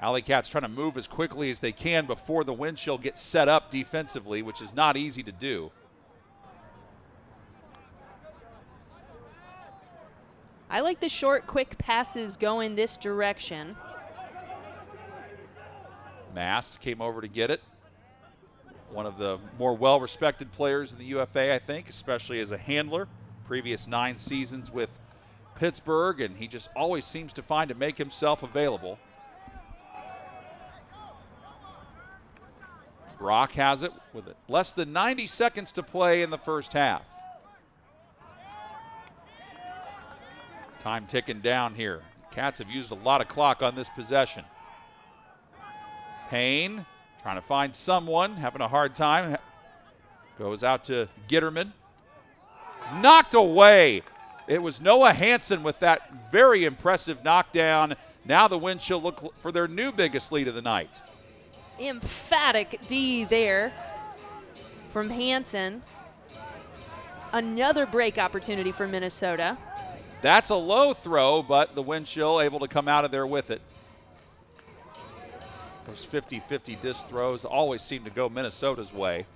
Alleycats trying to move as quickly as they can before the wind chill gets set up defensively, which is not easy to do. I like the short, quick passes going this direction. Mast came over to get it. One of the more well-respected players in the UFA, I think, especially as a handler. Previous 9 seasons with Pittsburgh, and he just always seems to find to make himself available. Brock has it with less than 90 seconds to play in the first half. Time ticking down here. Cats have used a lot of clock on this possession. Payne trying to find someone, having a hard time. Goes out to Gitterman. Knocked away. It was Noah Hansen with that very impressive knockdown. Now the Wind Chill look for their new biggest lead of the night. Emphatic D there from Hansen. Another break opportunity for Minnesota. That's a low throw, but the Wind Chill able to come out of there with it. Those 50-50 disc throws always seem to go Minnesota's way.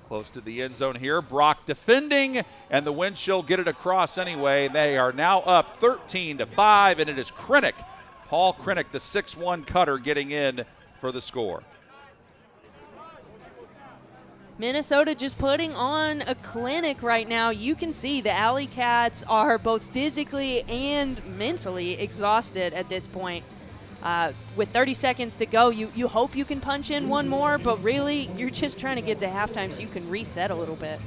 Close to the end zone here. Brock defending, and the Wind Chill get it across anyway. They are now up 13-5, and it is Krennic. Paul Krennic, the 6'1 cutter, getting in for the score. Minnesota just putting on a clinic right now. You can see the Alleycats are both physically and mentally exhausted at this point. With 30 seconds to go, you hope you can punch in one more, but really you're just trying to get to halftime so you can reset a little bit.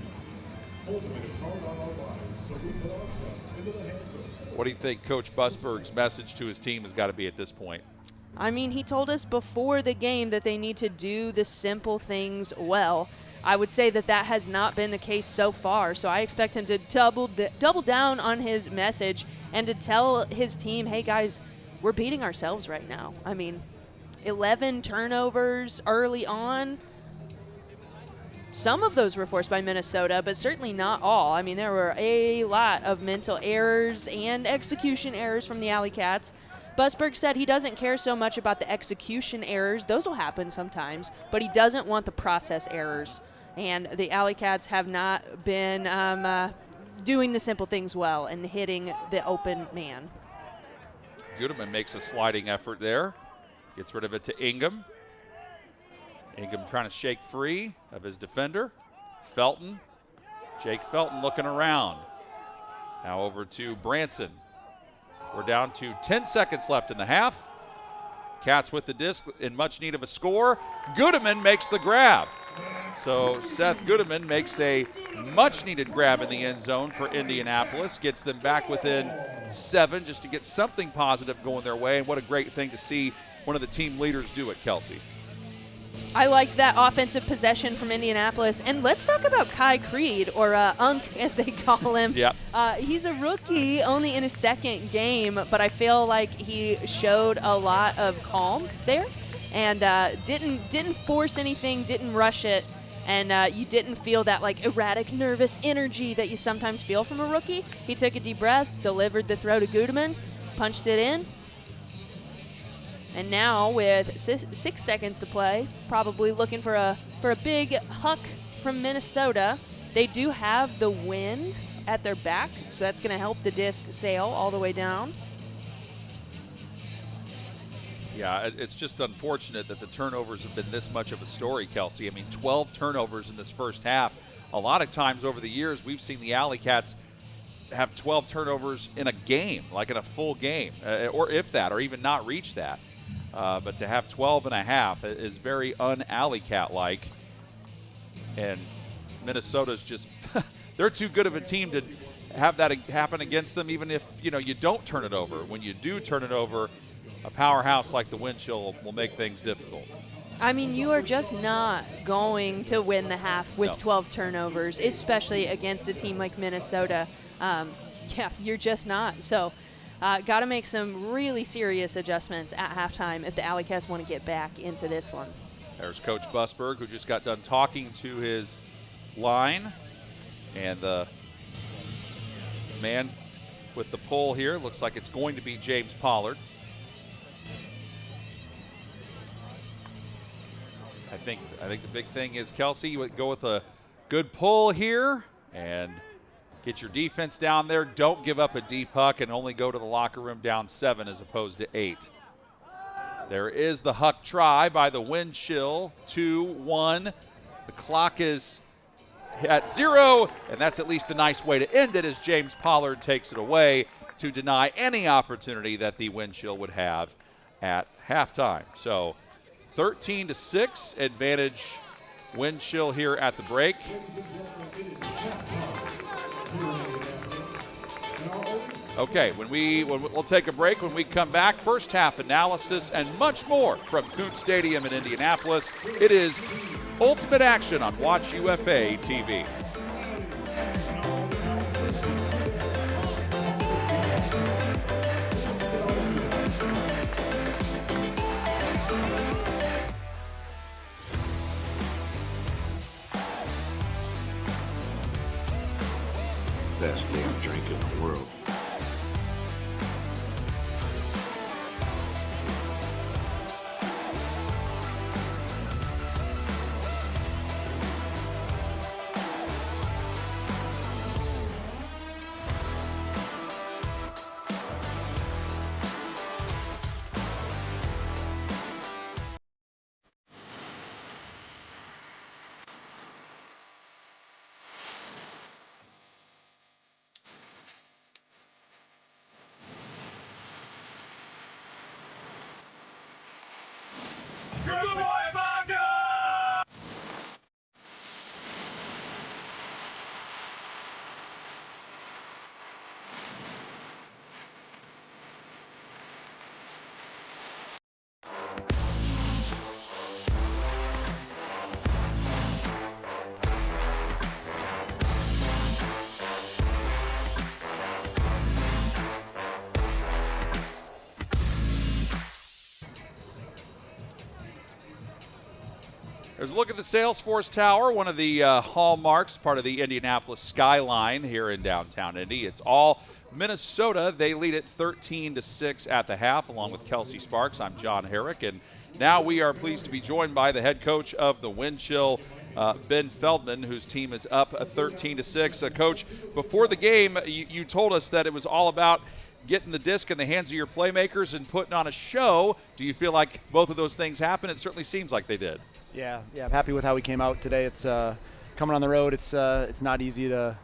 What do you think Coach Busberg's message to his team has got to be at this point? I mean, he told us before the game that they need to do the simple things well. I would say that has not been the case so far, so I expect him to double down on his message and to tell his team, hey guys, we're beating ourselves right now. I mean, 11 turnovers early on. Some of those were forced by Minnesota, but certainly not all. I mean, there were a lot of mental errors and execution errors from the Alleycats. Busberg said he doesn't care so much about the execution errors. Those will happen sometimes, but he doesn't want the process errors. And the Alleycats have not been doing the simple things well and hitting the open man. Gudeman makes a sliding effort there. Gets rid of it to Ingham. Ingham trying to shake free of his defender. Felton. Jake Felton looking around. Now over to Branson. We're down to 10 seconds left in the half. Cats with the disc in much need of a score. Gudeman makes the grab. So Seth Gudeman makes a much-needed grab in the end zone for Indianapolis. Gets them back within 7 just to get something positive going their way. And what a great thing to see one of the team leaders do it, Kelsey. I liked that offensive possession from Indianapolis. And let's talk about Kai Creed, or Unk as they call him. Yep. He's a rookie, only in his second game, but I feel like he showed a lot of calm there and didn't force anything, didn't rush it. And you didn't feel that like erratic, nervous energy that you sometimes feel from a rookie. He took a deep breath, delivered the throw to Gudeman, punched it in. And now with 6 seconds to play, probably looking for a big huck from Minnesota. They do have the wind at their back, so that's going to help the disc sail all the way down. Yeah, it's just unfortunate that the turnovers have been this much of a story, Kelsey. I mean, 12 turnovers in this first half. A lot of times over the years, we've seen the Alleycats have 12 turnovers in a game, like in a full game, or if that, or even not reach that. But to have 12 and a half is very un-Alleycat-like. And Minnesota's just, they're too good of a team to have that happen against them, even if, you don't turn it over. When you do turn it over, a powerhouse like the Wind Chill will make things difficult. I mean, you are just not going to win the half with 12 turnovers, especially against a team like Minnesota. Yeah, you're just not. So got to make some really serious adjustments at halftime if the Alleycats want to get back into this one. There's Coach Busberg, who just got done talking to his line. And the man with the pull here looks like it's going to be James Pollard. I think the big thing is, Kelsey, you would go with a good pull here and get your defense down there. Don't give up a deep huck and only go to the locker room down 7 as opposed to 8. There is the huck try by the Wind Chill. 2-1. The clock is at 0, and that's at least a nice way to end it as James Pollard takes it away to deny any opportunity that the Wind Chill would have at halftime. So 13-6 advantage Wind Chill here at the break. Okay, we'll take a break. When we come back, first half analysis and much more from Coons Stadium in Indianapolis. It is Ultimate Action on Watch UFA TV. Best damn drink in the world. There's a look at the Salesforce Tower, one of the hallmarks, part of the Indianapolis skyline here in downtown Indy. It's all Minnesota. They lead it 13-6 at the half, along with Kelsey Sparks. I'm John Herrick, and now we are pleased to be joined by the head coach of the Wind Chill, Ben Feldman, whose team is up 13-6. Coach, before the game, you told us that it was all about getting the disc in the hands of your playmakers and putting on a show. Do you feel like both of those things happened? It certainly seems like they did. Yeah, I'm happy with how we came out today. It's coming on the road. It's not easy to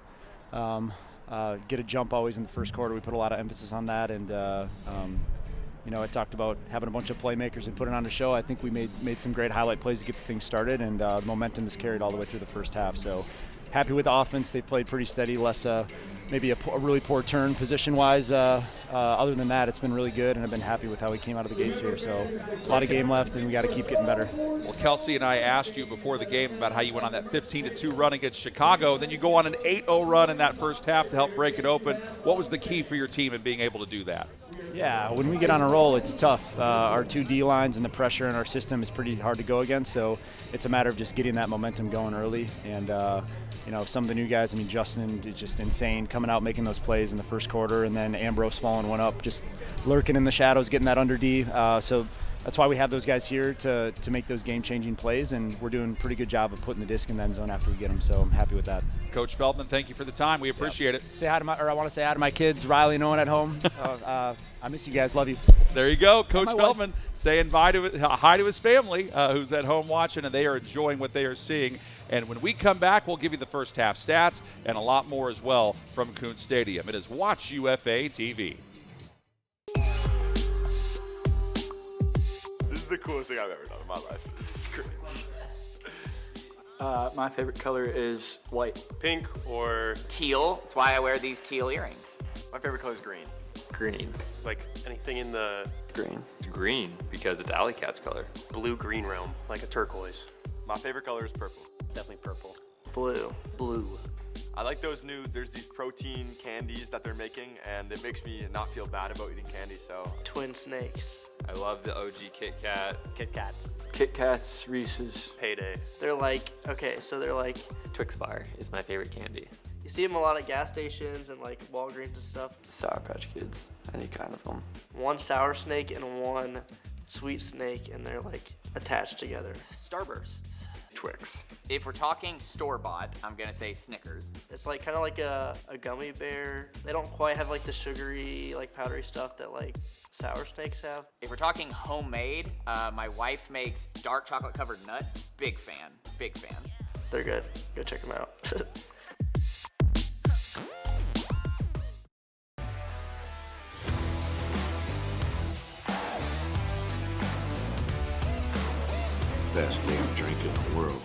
get a jump always in the first quarter. We put a lot of emphasis on that, and I talked about having a bunch of playmakers and putting on a show. I think we made some great highlight plays to get things started, and momentum is carried all the way through the first half. So happy with the offense. They played pretty steady, less maybe a really poor turn position-wise. Other than that, it's been really good, and I've been happy with how we came out of the gates here. So a lot of game left, and we got to keep getting better. Well, Kelsey and I asked you before the game about how you went on that 15-2 run against Chicago. Then you go on an 8-0 run in that first half to help break it open. What was the key for your team in being able to do that? Yeah, when we get on a roll, it's tough. Our two D lines and the pressure in our system is pretty hard to go against, so it's a matter of just getting that momentum going early. And some of the new guys, Justin is just insane, coming out making those plays in the first quarter, and then Ambrose following one up, just lurking in the shadows, getting that under D. So that's why we have those guys here to make those game-changing plays, and we're doing a pretty good job of putting the disc in the end zone after we get them. So I'm happy with that. Coach Feldman, thank you for the time. We appreciate it. I want to say hi to my kids, Riley and Owen at home. I miss you guys. Love you. There you go, Coach Feldman saying hi to his family, who's at home watching, and they are enjoying what they are seeing. And when we come back, we'll give you the first half stats and a lot more as well from Coons Stadium. It is Watch UFA TV. This is the coolest thing I've ever done in my life. This is great. My favorite color is white. Pink or teal. That's why I wear these teal earrings. My favorite color is green. Green. Like anything in the Green. Green, because it's Alleycats color. blue-green realm, like a turquoise. My favorite color is purple. Definitely purple. Blue. Blue. I like there's these protein candies that they're making, and it makes me not feel bad about eating candy, so. Twin snakes. I love the OG Kit Kat. Kit Kats. Kit Kats, Reese's. Payday. They're like Twix bar is my favorite candy. you see them a lot at gas stations and like Walgreens and stuff. Sour Patch Kids, any kind of them. One sour snake and one sweet snake, and they're like attached together. Starbursts. Twix. If we're talking store-bought, I'm gonna say Snickers. It's like kind of like a gummy bear. They don't quite have like the sugary, like powdery stuff that like sour snakes have. If we're talking homemade, my wife makes dark chocolate covered nuts. Big fan, big fan. They're good. Go check them out. Best damn drink in the world.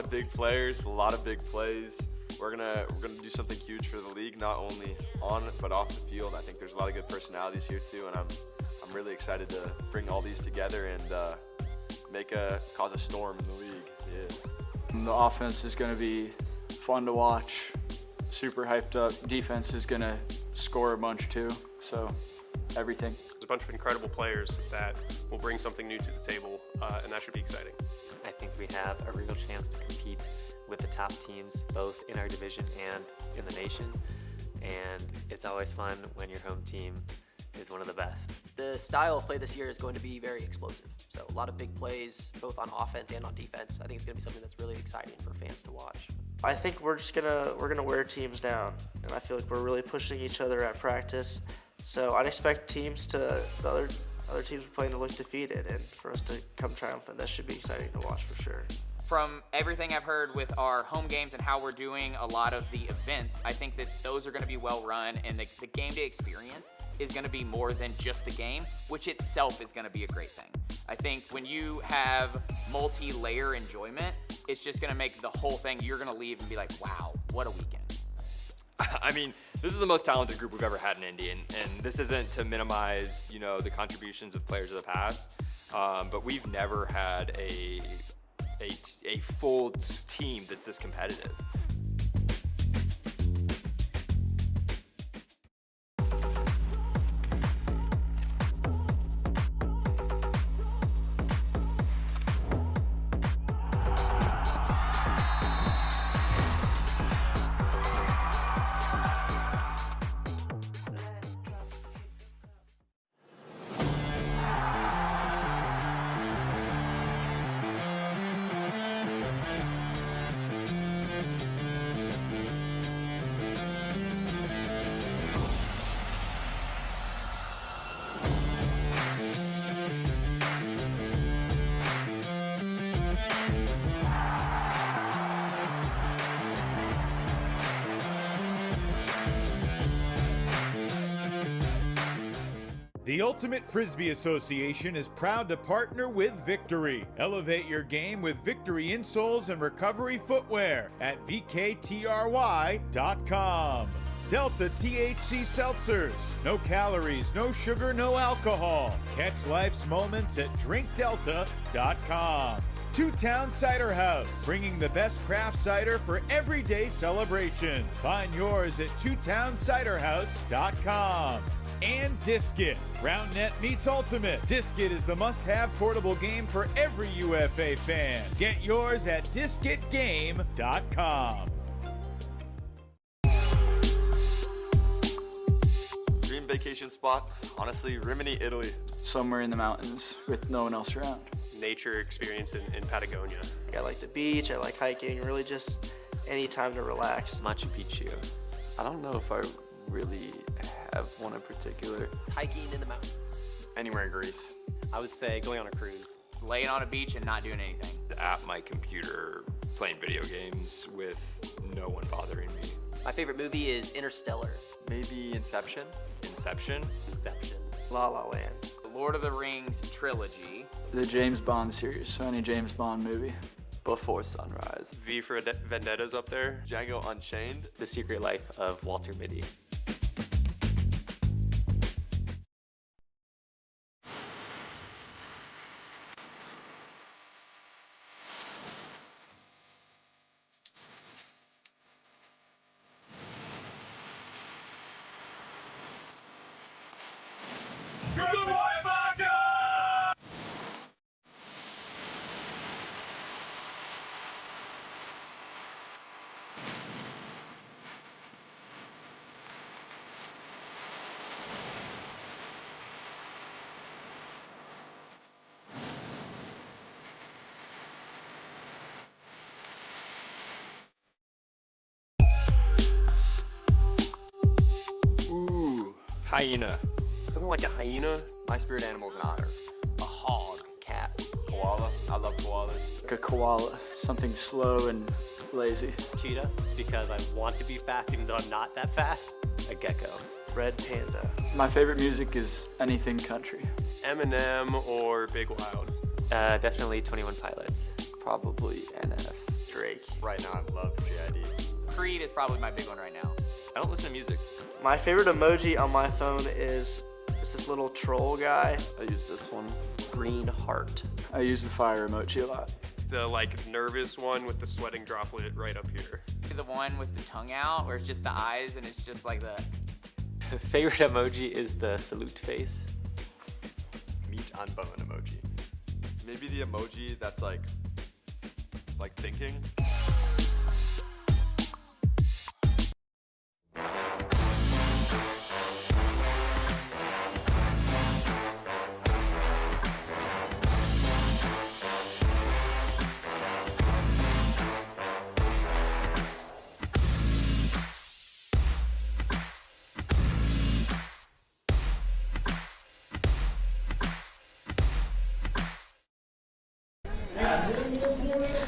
of big players, a lot of big plays. We're gonna do something huge for the league, not only on but off the field. I think there's a lot of good personalities here too, and I'm really excited to bring all these together and cause a storm in the league. Yeah. The offense is going to be fun to watch, super hyped up. Defense is going to score a bunch too, so everything. There's a bunch of incredible players that will bring something new to the table, and that should be exciting. I think we have a real chance to compete with the top teams both in our division and in the nation, and it's always fun when your home team is one of the best. The style of play this year is going to be very explosive. So a lot of big plays, both on offense and on defense. I think it's going to be something that's really exciting for fans to watch. I think we're gonna wear teams down, and I feel like we're really pushing each other at practice. So I'd expect the other teams we're playing to look defeated, and for us to come triumphant. That should be exciting to watch for sure. From everything I've heard with our home games and how we're doing a lot of the events, I think that those are going to be well run, and the game day experience is going to be more than just the game, which itself is going to be a great thing. I think when you have multi-layer enjoyment, it's just going to make the whole thing, you're going to leave and be like, wow, what a weekend. I mean, this is the most talented group we've ever had in Indy, and this isn't to minimize, the contributions of players of the past, but we've never had a full team that's this competitive. The Ultimate Frisbee Association is proud to partner with Victory. Elevate your game with Victory insoles and recovery footwear at vktry.com. Delta THC Seltzers. No calories, no sugar, no alcohol. Catch life's moments at drinkdelta.com. Two Town Cider House, bringing the best craft cider for everyday celebrations. Find yours at twotownciderhouse.com. And Diskit. Round Net meets Ultimate. Diskit is the must-have portable game for every UFA fan. Get yours at diskitgame.com. Dream vacation spot, honestly, Rimini, Italy. Somewhere in the mountains with no one else around. Nature experience in Patagonia. I like the beach, I like hiking, really just any time to relax. Machu Picchu. I don't know if I really have one in particular. Hiking in the mountains. Anywhere in Greece. I would say going on a cruise. Laying on a beach and not doing anything. At my computer, playing video games with no one bothering me. My favorite movie is Interstellar. Maybe Inception. Inception. La La Land. The Lord of the Rings trilogy. The James Bond series, so any James Bond movie. Before Sunrise. V for Vendetta's up there. Django Unchained. The Secret Life of Walter Mitty. Hyena. Something like a hyena. My spirit animal is an otter. A hog. Cat. Koala. I love koalas. Like a koala, something slow and lazy. Cheetah, because I want to be fast even though I'm not that fast. A gecko. Red panda. My favorite music is anything country. Eminem or Big Wild. Definitely 21 Pilots. Probably NF. Drake. Right now, I love JID. Creed is probably my big one right now. I don't listen to music. My favorite emoji on my phone is this little troll guy. I use this one. Green heart. I use the fire emoji a lot. The like nervous one with the sweating droplet right up here. The one with the tongue out where it's just the eyes and it's just like the... Favorite emoji is the salute face. Meat on bone emoji. Maybe the emoji that's like thinking.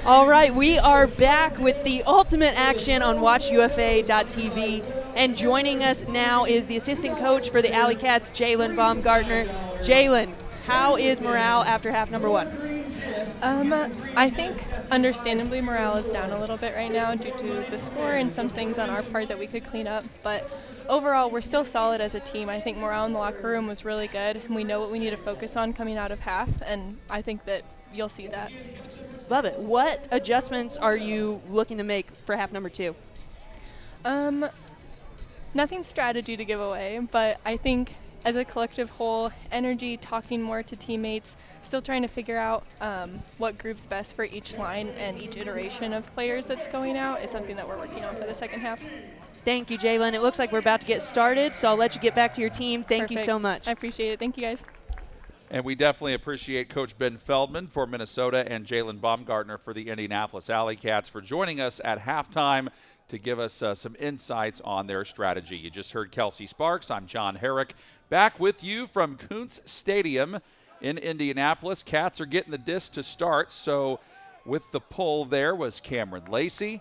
All right, we are back with the ultimate action on WatchUFA.tv. And joining us now is the assistant coach for the Alleycats, Jalen Baumgartner. Jalen, how is morale after half number one? I think understandably morale is down a little bit right now due to the score and some things on our part that we could clean up. But overall, we're still solid as a team. I think morale in the locker room was really good. And we know what we need to focus on coming out of half, and I think that you'll see that. Love it. What adjustments are you looking to make for half number two? Nothing strategy to give away, but I think as a collective whole, energy, talking more to teammates, still trying to figure out what group's best for each line and each iteration of players that's going out is something that we're working on for the second half. Thank you, Jalen. It looks like we're about to get started, so I'll let you get back to your team. Thank you so much. I appreciate it. Thank you, guys. And we definitely appreciate Coach Ben Feldman for Minnesota and Jalen Baumgartner for the Indianapolis Alleycats for joining us at halftime to give us some insights on their strategy. You just heard Kelsey Sparks. I'm John Herrick, back with you from Kuntz Stadium in Indianapolis. Cats are getting the disc to start, so with the pull there was Cameron Lacey.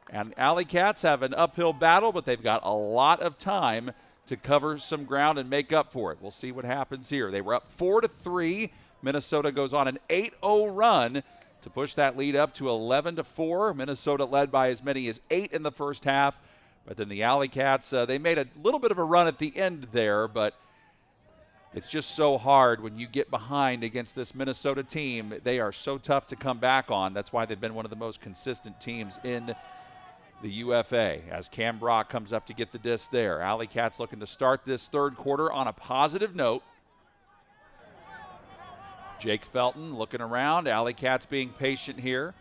And Alleycats have an uphill battle, but they've got a lot of time to cover some ground and make up for it. We'll see what happens here. They were up 4-3. Minnesota goes on an 8-0 run to push that lead up to 11-4. Minnesota led by as many as 8 in the first half. But then the Alleycats, they made a little bit of a run at the end there, but it's just so hard when you get behind against this Minnesota team. They are so tough to come back on. That's why they've been one of the most consistent teams in the UFA. As Cam Brock comes up to get the disc there. Alleycats looking to start this third quarter on a positive note. Jake Felton looking around. Alleycats being patient here.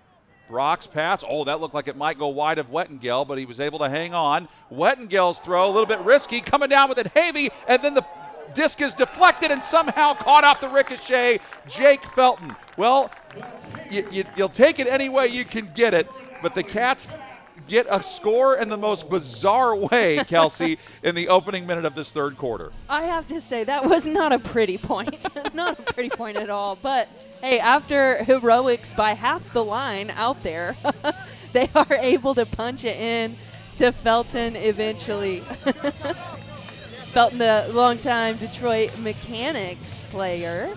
Brock's pass. Oh, that looked like it might go wide of Wettengel, but he was able to hang on. Wettengel's throw, a little bit risky, coming down with it heavy, and then the disc is deflected and somehow caught off the ricochet. Jake Felton. Well, you'll take it any way you can get it, but the Cats get a score in the most bizarre way, Kelsey, in the opening minute of this third quarter. I have to say, that was not a pretty point. Not a pretty point at all. But, hey, after heroics by half the line out there, they are able to punch it in to Felton eventually. Felton, the longtime Detroit Mechanics player,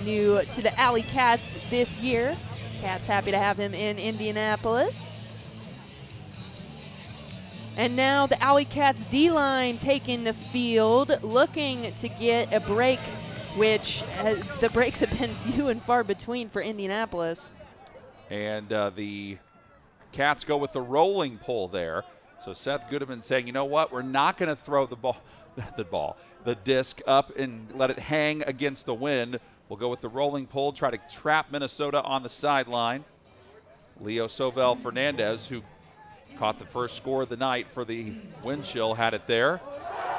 new to the Alleycats this year. Cats happy to have him in Indianapolis. And now the Alleycats D-line taking the field, looking to get a break, which the breaks have been few and far between for Indianapolis. And the Cats go with the rolling pull there. So Seth Goodeman saying, you know what, we're not going to throw the disc up and let it hang against the wind. We'll go with the rolling pull, try to trap Minnesota on the sideline. Leo Sovel Fernandez, who caught the first score of the night for the wind chill, had it there.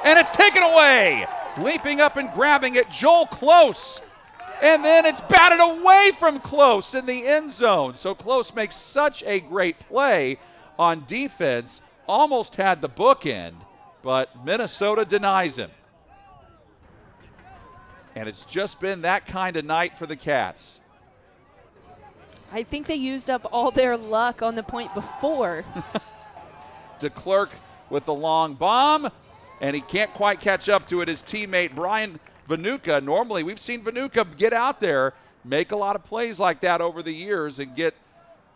And it's taken away! Leaping up and grabbing it, Joel Close. And then it's batted away from Close in the end zone. So Close makes such a great play on defense. Almost had the bookend, but Minnesota denies him. And it's just been that kind of night for the Cats. I think they used up all their luck on the point before. DeClerc with the long bomb, and he can't quite catch up to it. His teammate Brian Vanuka. Normally we've seen Vanuka get out there, make a lot of plays like that over the years, and get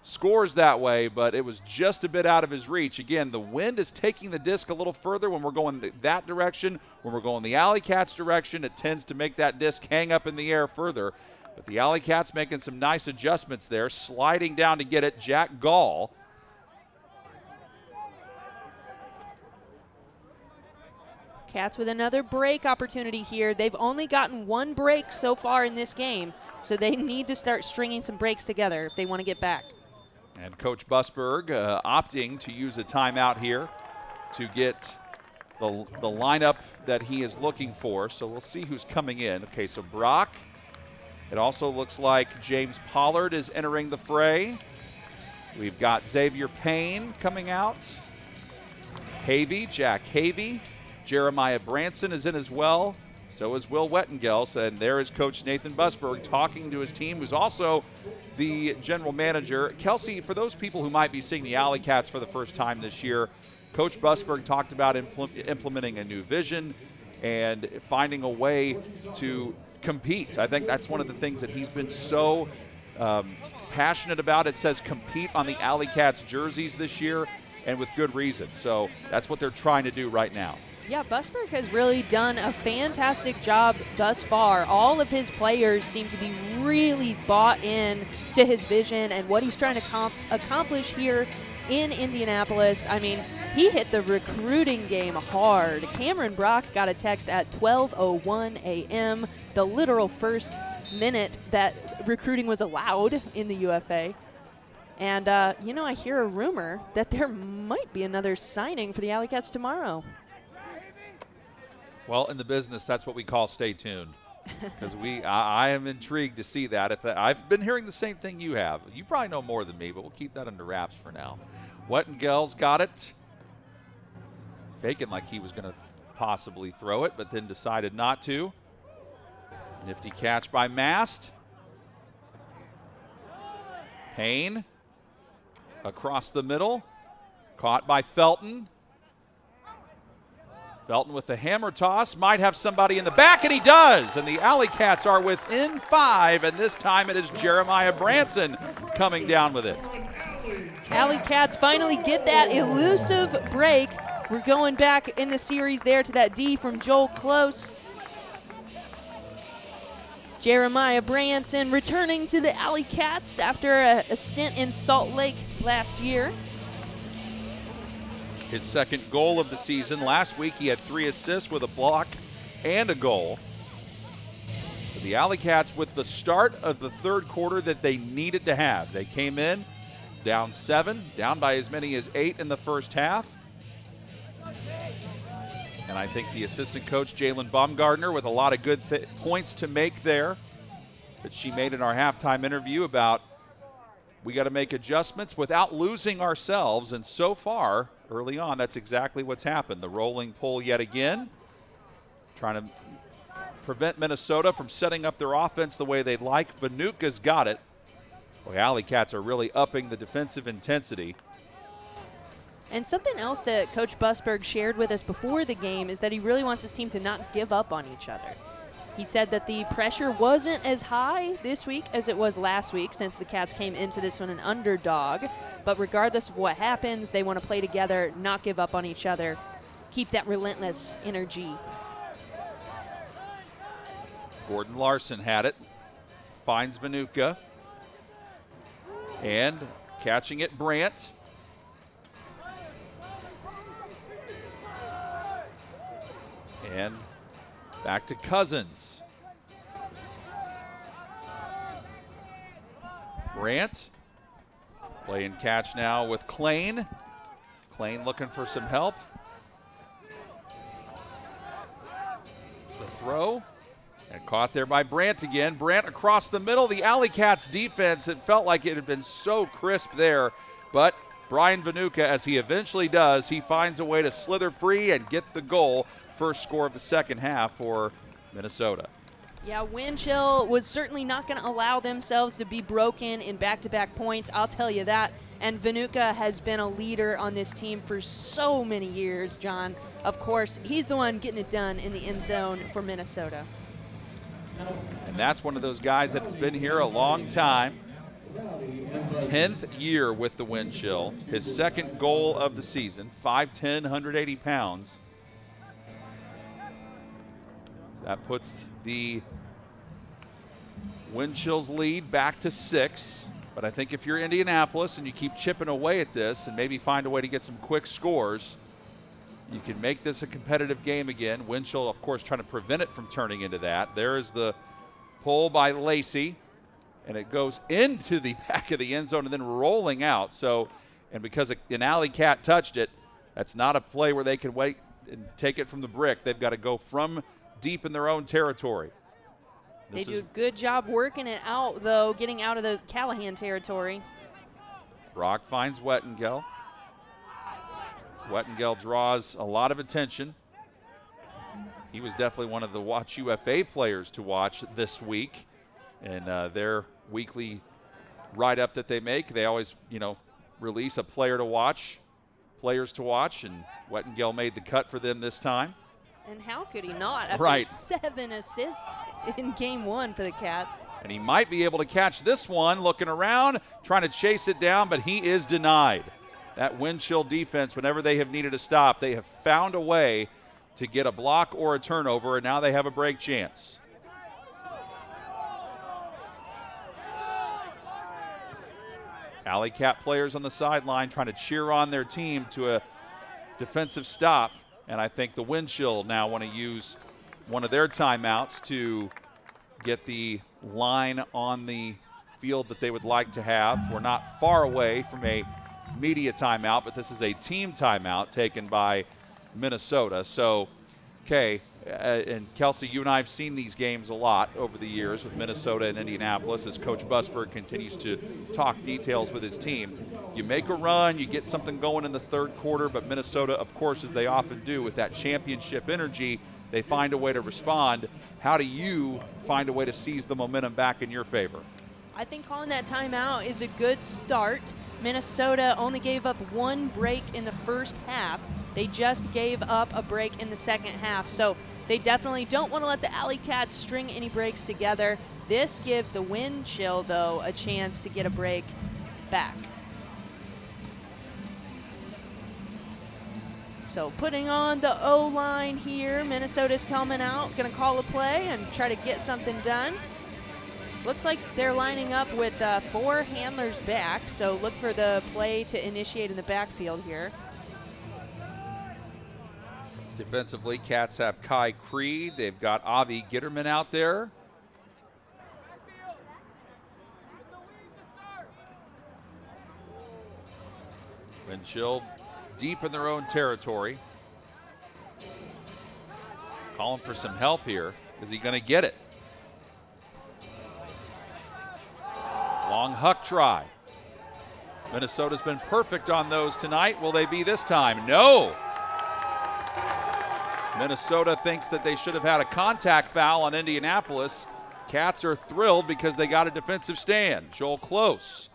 scores that way, but it was just a bit out of his reach. Again, the wind is taking the disc a little further when we're going that direction. When we're going the Alleycats direction, it tends to make that disc hang up in the air further. But the Alleycats making some nice adjustments there, sliding down to get it, Jack Gall. Cats with another break opportunity here. They've only gotten one break so far in this game, so they need to start stringing some breaks together if they want to get back. And Coach Busberg opting to use a timeout here to get the lineup that he is looking for. So we'll see who's coming in. Okay, so Brock. It also looks like James Pollard is entering the fray. We've got Xavier Payne coming out. Jack Havey. Jeremiah Branson is in as well. So is Will Wettengels. And there is Coach Nathan Busberg talking to his team, who's also the general manager. Kelsey, for those people who might be seeing the Alleycats for the first time this year, Coach Busberg talked about implementing a new vision and finding a way to compete. I think that's one of the things that he's been so passionate about. It says compete on the Alleycats jerseys this year, and with good reason. So that's what they're trying to do right now. Yeah, Busberg has really done a fantastic job thus far. All of his players seem to be really bought in to his vision and what he's trying to accomplish here in Indianapolis. I mean, he hit the recruiting game hard. Cameron Brock got a text at 12:01 a.m., the literal first minute that recruiting was allowed in the UFA. And, you know, I hear a rumor that there might be another signing for the Alleycats tomorrow. Well, in the business, that's what we call stay tuned. Because I am intrigued to see that. I've been hearing the same thing you have. You probably know more than me, but we'll keep that under wraps for now. Wettengels got it. Faking like he was going to possibly throw it, but then decided not to. Nifty catch by Mast. Payne across the middle. Caught by Felton. Felton with the hammer toss, might have somebody in the back, and he does. And the Alleycats are within 5, and this time it is Jeremiah Branson coming down with it. Alleycats finally get that elusive break. We're going back in the series there to that D from Joel Close. Jeremiah Branson returning to the Alleycats after a stint in Salt Lake last year. His second goal of the season. Last week he had 3 assists with a block and a goal. So the Alleycats with the start of the third quarter that they needed to have. They came in down 7, down by as many as 8 in the first half. And I think the assistant coach, Jalen Baumgardner, with a lot of good points to make there that she made in our halftime interview about we got to make adjustments without losing ourselves. And so far, early on, that's exactly what's happened. The rolling pull yet again, trying to prevent Minnesota from setting up their offense the way they'd like. Vanuka's got it. Boy, Alleycats are really upping the defensive intensity. And something else that Coach Busberg shared with us before the game is that he really wants his team to not give up on each other. He said that the pressure wasn't as high this week as it was last week since the Cats came into this one an underdog. But regardless of what happens, they want to play together, not give up on each other, keep that relentless energy. Gordon Larson had it, finds Vanuka, and catching it, Brandt. And back to Cousins. Brandt playing catch now with Klain. Klain looking for some help. The throw. And caught there by Brandt again. Brandt across the middle. The Alleycats defense, it felt like it had been so crisp there. But Brian Vanuka, as he eventually does, he finds a way to slither free and get the goal. First score of the second half for Minnesota. Yeah, wind chill was certainly not going to allow themselves to be broken in back-to-back points, I'll tell you that. And Vanuka has been a leader on this team for so many years, John. Of course, he's the one getting it done in the end zone for Minnesota. And that's one of those guys that's been here a long time. 10th year with the wind chill. His second goal of the season, 5'10", 180 pounds. So that puts the wind chill's lead back to 6. But I think if you're Indianapolis and you keep chipping away at this and maybe find a way to get some quick scores, you can make this a competitive game again. Wind chill, of course, trying to prevent it from turning into that. There is the pull by Lacey, and it goes into the back of the end zone and then rolling out. So, and because an Alleycat touched it, that's not a play where they can wait and take it from the brick. They've got to go from deep in their own territory. They do a good job working it out, though, getting out of those Callahan territory. Brock finds Wettengel. Wettengel draws a lot of attention. He was definitely one of the Watch UFA players to watch this week. And their weekly write-up that they make, they always, release a player to watch, players to watch, and Wettengel made the cut for them this time. And how could he not after Right. 7 assists in game 1 for the Cats? And he might be able to catch this one, looking around, trying to chase it down, but he is denied. That wind chill defense, whenever they have needed a stop, they have found a way to get a block or a turnover, and now they have a break chance. Alleycat players on the sideline trying to cheer on their team to a defensive stop. And I think the wind chill now want to use one of their timeouts to get the line on the field that they would like to have. We're not far away from a media timeout, but this is a team timeout taken by Minnesota. So, okay, and Kelsey, you and I have seen these games a lot over the years with Minnesota and Indianapolis as Coach Busberg continues to talk details with his team. You make a run, you get something going in the third quarter, but Minnesota, of course, as they often do with that championship energy, they find a way to respond. How do you find a way to seize the momentum back in your favor? I think calling that timeout is a good start. Minnesota only gave up 1 break in the first half. They just gave up a break in the second half. So they definitely don't want to let the Alleycats string any breaks together. This gives the wind chill, though, a chance to get a break back. So putting on the O-line here, Minnesota's coming out, going to call a play and try to get something done. Looks like they're lining up with 4 handlers back, so look for the play to initiate in the backfield here. Defensively, Cats have Kai Creed. They've got Avi Gitterman out there. Wind chill deep in their own territory. Calling for some help here. Is he going to get it? Long huck try. Minnesota's been perfect on those tonight. Will they be this time? No. Minnesota thinks that they should have had a contact foul on Indianapolis. Cats are thrilled because they got a defensive stand. Joel Close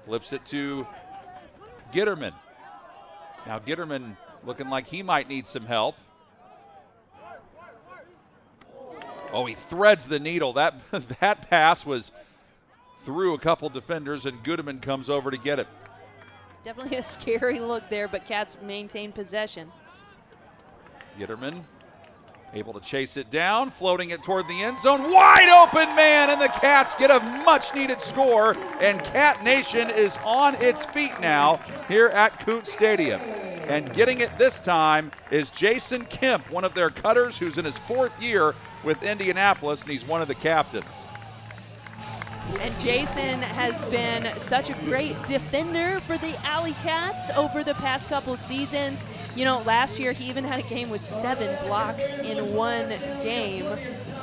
flips it to Gitterman. Now Gitterman looking like he might need some help. Oh, he threads the needle. That pass was through a couple defenders, and Gitterman comes over to get it. Definitely a scary look there, but Cats maintain possession. Gitterman able to chase it down, floating it toward the end zone. Wide open man, and the Cats get a much-needed score, and Cat Nation is on its feet now here at Coots Stadium. And getting it this time is Jason Kemp, one of their cutters who's in his 4th year with Indianapolis, and he's one of the captains. And Jason has been such a great defender for the Alleycats over the past couple seasons. You know, last year he even had a game with 7 blocks in 1 game.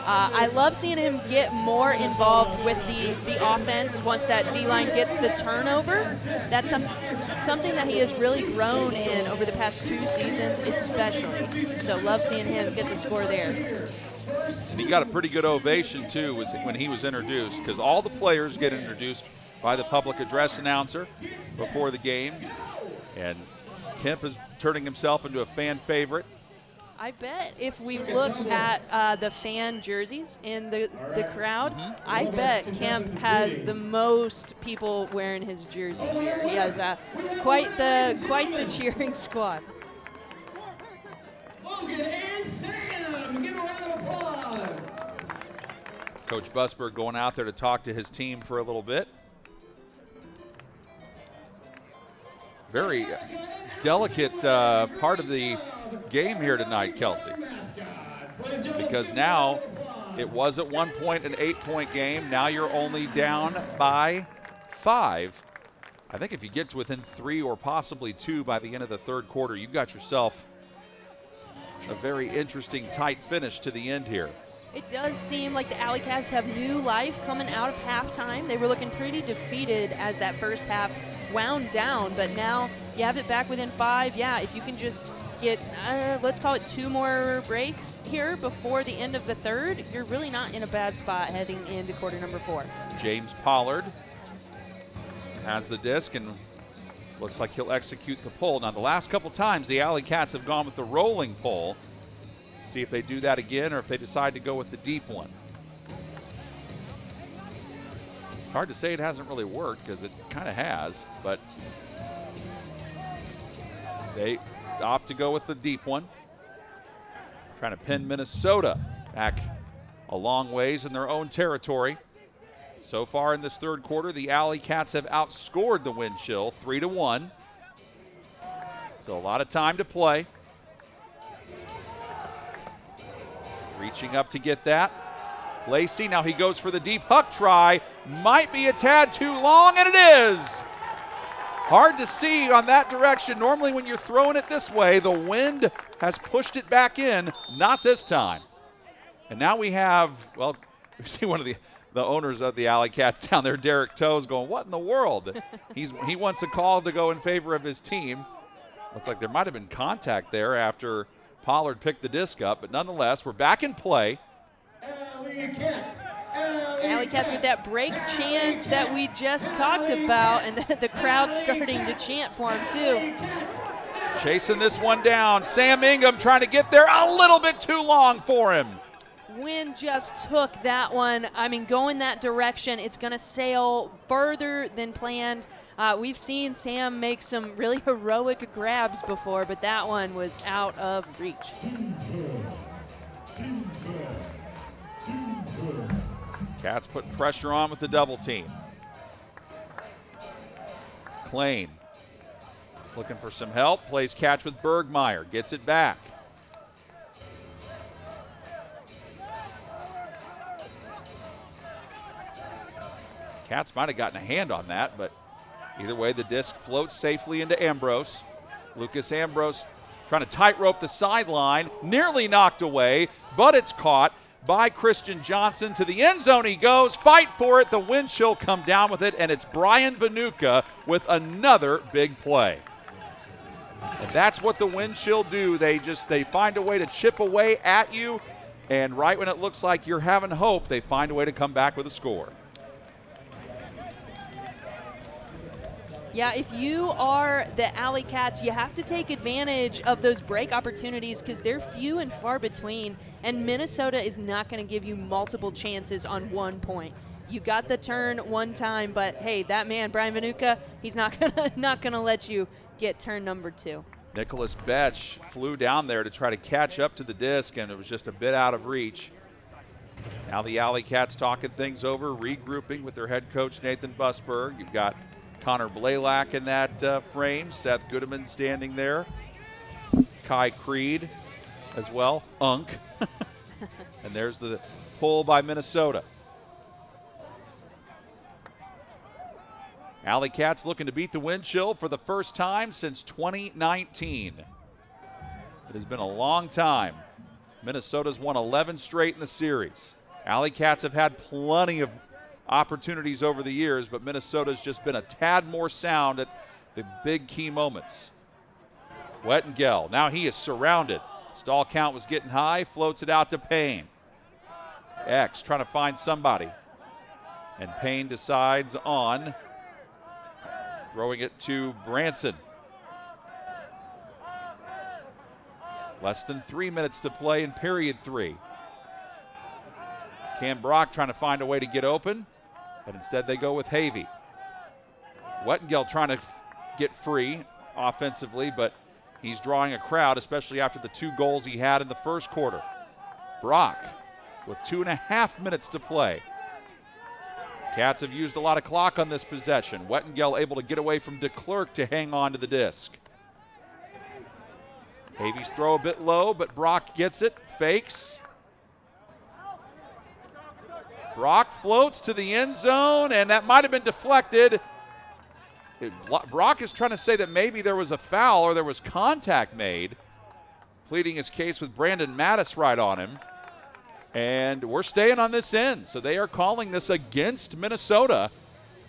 I love seeing him get more involved with the offense once that D-line gets the turnover. That's something that he has really grown in over the past 2 seasons especially. So love seeing him get the score there. And he got a pretty good ovation, too, when he was introduced, because all the players get introduced by the public address announcer before the game. And Kemp is turning himself into a fan favorite. I bet if we look at the fan jerseys in the crowd, I bet Camp has the most people wearing his jersey here. He has quite the cheering squad. Logan and Sam, give a round of applause. Coach Busberg going out there to talk to his team for a little bit. Very delicate part of the game here tonight, Kelsey. Because now it was at one point an 8-point game. Now you're only down by 5. I think if you get to within 3 or possibly 2 by the end of the third quarter, you've got yourself a very interesting tight finish to the end here. It does seem like the Alleycats have new life coming out of halftime. They were looking pretty defeated as that first half wound down, but now you have it back within 5. Yeah, if you can just get, let's call it 2 more breaks here before the end of the third, you're really not in a bad spot heading into quarter number 4. James Pollard has the disc and looks like he'll execute the pull. Now, the last couple times the Alleycats have gone with the rolling pull. See if they do that again or if they decide to go with the deep one. It's hard to say it hasn't really worked because it kind of has, but they opt to go with the deep one. Trying to pin Minnesota back a long ways in their own territory. So far in this third quarter, the Alleycats have outscored the Wind Chill 3-1. Still a lot of time to play. Reaching up to get that. Lacey, now he goes for the deep huck try. Might be a tad too long, and it is. Hard to see on that direction. Normally when you're throwing it this way, the wind has pushed it back in. Not this time. And now we have, well, we see one of the owners of the Alleycats down there, Derek Toes, going, what in the world? He wants a call to go in favor of his team. Looked like there might have been contact there after Pollard picked the disc up, but nonetheless, we're back in play. Alleycats with that break chance that we just talked about, and the crowd starting to chant for him too. Chasing this one down. Sam Ingham trying to get there a little bit too long for him. Wind just took that one. I mean, going that direction, it's going to sail further than planned. We've seen Sam make some really heroic grabs before, but that one was out of reach. Cats put pressure on with the double team. Klain looking for some help. Plays catch with Bergmeyer. Gets it back. Cats might have gotten a hand on that, but either way, the disc floats safely into Ambrose. Lucas Ambrose trying to tightrope the sideline, nearly knocked away, but it's caught by Christian Johnson. To the end zone he goes, fight for it. The Wind Chill come down with it, and it's Brian Vanuka with another big play. And that's what the Wind Chill do. They find a way to chip away at you, and right when it looks like you're having hope, they find a way to come back with a score. Yeah, if you are the Alleycats, you have to take advantage of those break opportunities because they're few and far between, and Minnesota is not going to give you multiple chances on 1 point. You got the turn one time, but hey, that man, Brian Vanuka, he's not gonna let you get turn number 2. Nicholas Betch flew down there to try to catch up to the disc, and it was just a bit out of reach. Now the Alleycats talking things over, regrouping with their head coach, Nathan Busberg. You've got Connor Blaylock in that frame. Seth Goodman standing there. Kai Creed as well. Unk. And there's the pull by Minnesota. Alleycats looking to beat the Wind Chill for the first time since 2019. It has been a long time. Minnesota's won 11 straight in the series. Alleycats have had plenty of opportunities over the years, but Minnesota's just been a tad more sound at the big key moments. Wettengel, now he is surrounded. Stall count was getting high, floats it out to Payne. X trying to find somebody. And Payne decides on throwing it to Branson. Less than 3 minutes to play in period 3. Cam Brock trying to find a way to get open, but instead they go with Havey. Wettengel trying to get free offensively, but he's drawing a crowd, especially after the 2 goals he had in the first quarter. Brock with 2.5 minutes to play. Cats have used a lot of clock on this possession. Wettengel able to get away from DeClercq to hang on to the disc. Havey's throw a bit low, but Brock gets it, fakes. Brock floats to the end zone, and that might have been deflected. Brock is trying to say that maybe there was a foul or there was contact made, pleading his case with Brandon Mattis right on him. And we're staying on this end, so they are calling this against Minnesota.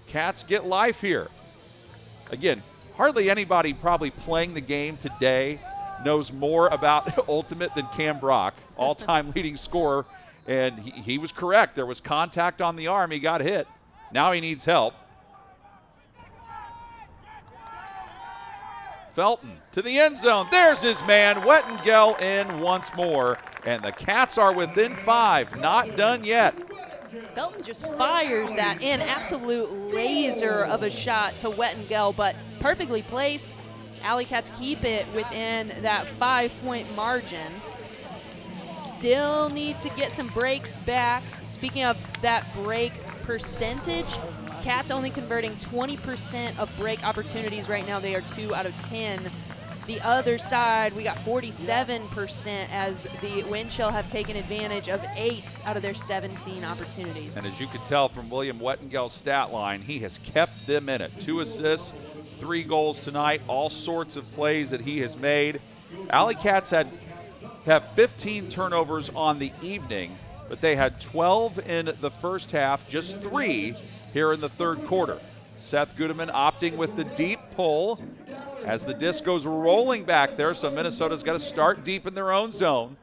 Cats get life here. Again, hardly anybody probably playing the game today knows more about Ultimate than Cam Brock, all-time leading scorer. And he was correct. There was contact on the arm. He got hit. Now he needs help. Felton to the end zone. There's his man. Wettengel in once more. And the Cats are within 5. Not done yet. Felton just fires that in. Absolute laser of a shot to Wettengel, but perfectly placed. Alleycats keep it within that 5-point margin. Still need to get some breaks back. Speaking of that break percentage, Cats only converting 20% of break opportunities right now. They are 2 out of 10. The other side, we got 47% as the wind chill have taken advantage of 8 out of their 17 opportunities. And as you can tell from William Wettengel's stat line, he has kept them in it. 2 assists, 3 goals tonight, all sorts of plays that he has made. Alleycats have 15 turnovers on the evening, but they had 12 in the first half, just 3 here in the third quarter. Seth Goodeman opting with the deep pull as the disc goes rolling back there, so Minnesota's got to start deep in their own zone.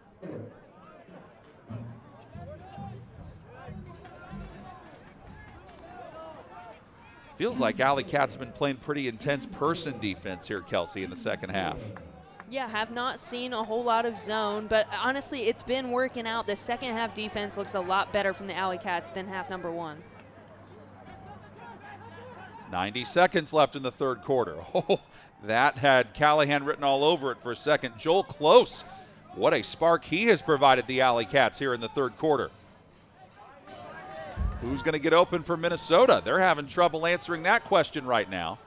Feels like Alleycats have been playing pretty intense person defense here, Kelsey, in the second half. Yeah, have not seen a whole lot of zone, but honestly, it's been working out. The second half defense looks a lot better from the Alleycats than half number 1. 90 seconds left in the third quarter. Oh, that had Callahan written all over it for a second. Joel Close, what a spark he has provided the Alleycats here in the third quarter. Who's going to get open for Minnesota? They're having trouble answering that question right now.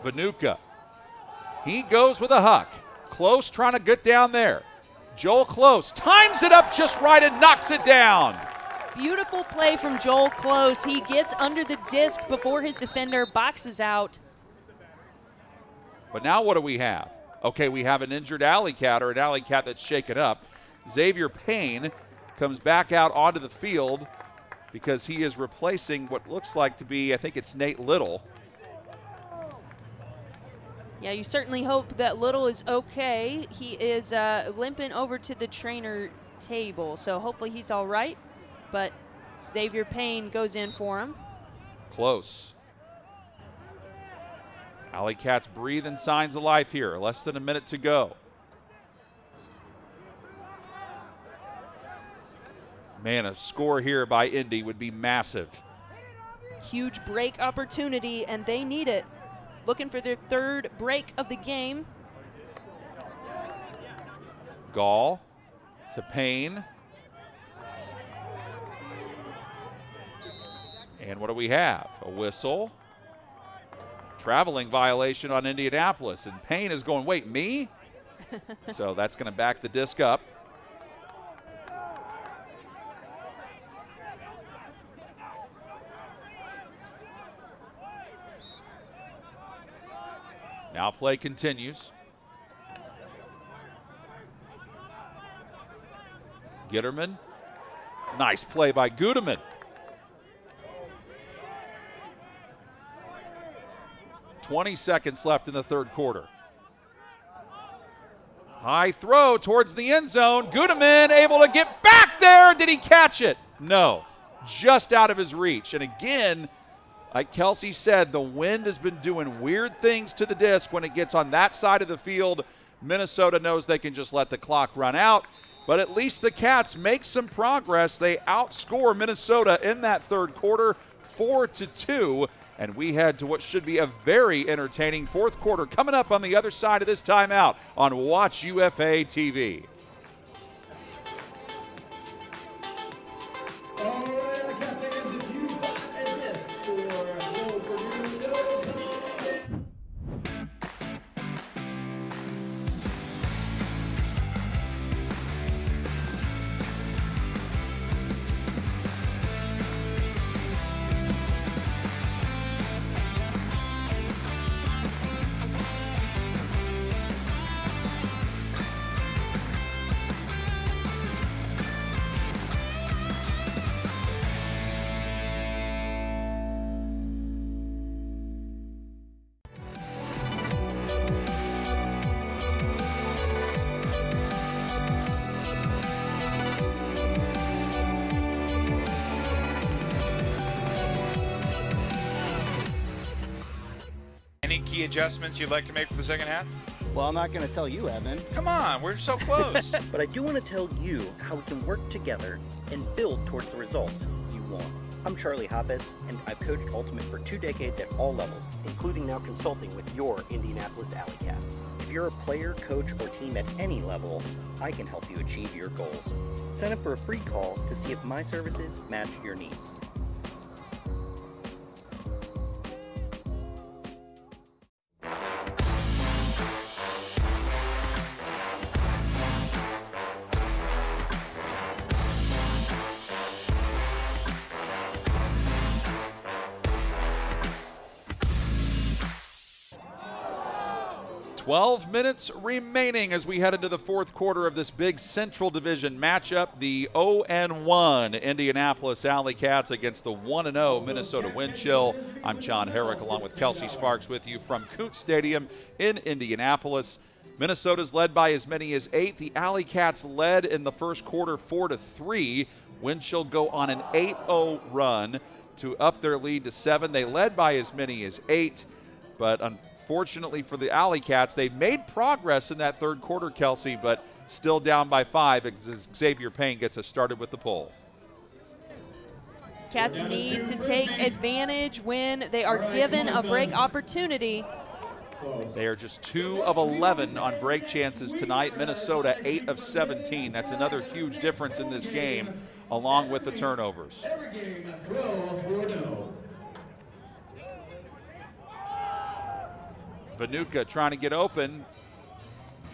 Vanuka. He goes with a huck. Close trying to get down there. Joel Close times it up just right and knocks it down. Beautiful play from Joel Close. He gets under the disc before his defender boxes out. But now what do we have? Okay, we have an injured Alleycat, or an Alleycat that's shaken up. Xavier Payne comes back out onto the field because he is replacing what looks like to be, I think it's Nate Little. Yeah, you certainly hope that Little is okay. He is limping over to the trainer table, so hopefully he's all right. But Xavier Payne goes in for him. Close. Alleycats breathing signs of life here. Less than a minute to go. Man, a score here by Indy would be massive. Huge break opportunity, and they need it. Looking for their third break of the game. Gall to Payne. And what do we have? A whistle. Traveling violation on Indianapolis. And Payne is going, wait, me? So that's going to back the disc up. Now play continues. Gitterman. Nice play by Goodeman. .20 seconds left in the third quarter. High throw towards the end zone. Goodeman able to get back there. Did he catch it? No, just out of his reach. And again, like Kelsey said, the wind has been doing weird things to the disc when it gets on that side of the field. Minnesota knows they can just let the clock run out, but at least the Cats make some progress. They outscore Minnesota in that third quarter 4-2, and we head to what should be a very entertaining fourth quarter coming up on the other side of this timeout on Watch UFA TV. Captains, if you got a disc for Go for Go, come on. 'Any key adjustments you'd like to make for the second half? Well, I'm not going to tell you, Evan. Come on, we're so close. But I do want to tell you how we can work together and build towards the results you want. I'm Charlie Hoppus, and I've coached Ultimate for 2 decades at all levels, including now consulting with your Indianapolis Alleycats. If you're a player, coach, or team at any level, I can help you achieve your goals. Sign up for a free call to see if my services match your needs. Twelve minutes remaining as we head into the fourth quarter of this big Central Division matchup. The 0-1 Indianapolis Alleycats against the 1-0 Minnesota Wind Chill. I'm John Herrick along with Kelsey Sparks with you from Coote Stadium in Indianapolis. Minnesota's led by as many as 8. The Alleycats led in the first quarter 4-3. Wind Chill go on an 8-0 run to up their lead to 7. They led by as many as 8, but unfortunately for the Alleycats, they made progress in that third quarter, Kelsey, but still down by 5 as Xavier Payne gets us started with the poll. Cats need to take advantage when they are given a break opportunity. They are just 2 of 11 on break chances tonight. Minnesota 8 of 17. That's another huge difference in this game, along with the turnovers. Vanuka trying to get open.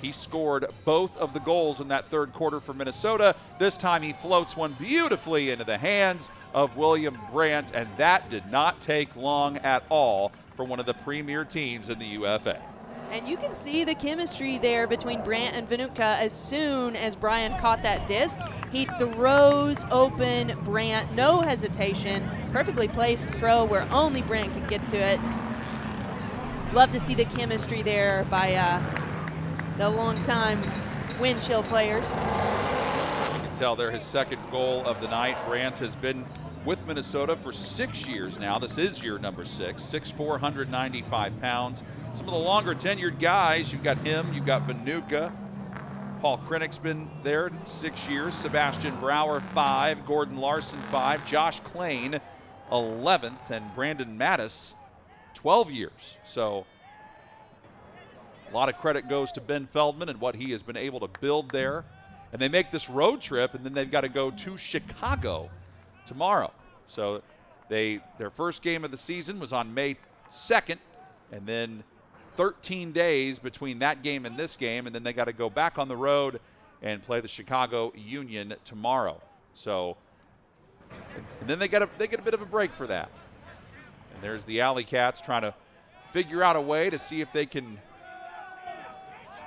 He scored both of the goals in that third quarter for Minnesota. This time he floats one beautifully into the hands of William Brandt, and that did not take long at all for one of the premier teams in the UFA. And you can see the chemistry there between Brandt and Vanuka. As soon as Brian caught that disc, he throws open Brandt, no hesitation. Perfectly placed throw where only Brandt could get to it. Love to see the chemistry there by the long-time Wind Chill players. As you can tell, they're his second goal of the night. Brandt has been with Minnesota for 6 years now. This is year number 6, 6'4", 195 pounds. Some of the longer tenured guys, you've got him, you've got Vanuka. Paul Krennic's been there 6 years. Sebastian Brower, 5. Gordon Larson, 5. Josh Klain, 11th. And Brandon Mattis, 12 years. So a lot of credit goes to Ben Feldman and what he has been able to build there. And they make this road trip, and then they've got to go to Chicago tomorrow. So their first game of the season was on May 2nd, and then 13 days between that game and this game, and then they got to go back on the road and play the Chicago Union tomorrow. So, and then they get a bit of a break for that. And there's the Alleycats trying to figure out a way to see if they can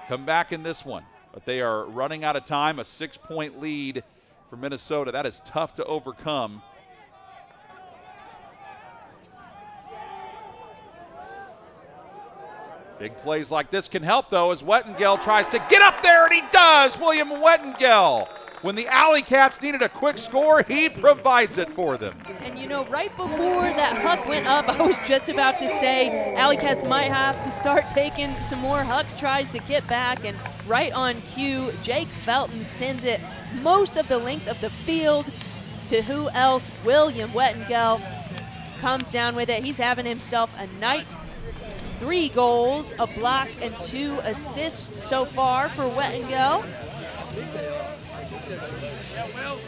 come back in this one. But they are running out of time, a 6-point lead for Minnesota. That is tough to overcome. Big plays like this can help, though, as Wettengel tries to get up there, and he does! William Wettengel When the Alleycats needed a quick score, he provides it for them. And you know, right before that huck went up, I was just about to say Alleycats might have to start taking some more huck tries to get back, and right on cue, Jake Felton sends it most of the length of the field to who else? William Wettengel comes down with it. He's having himself a night. 3 goals, a block, and 2 assists so far for Wettengel.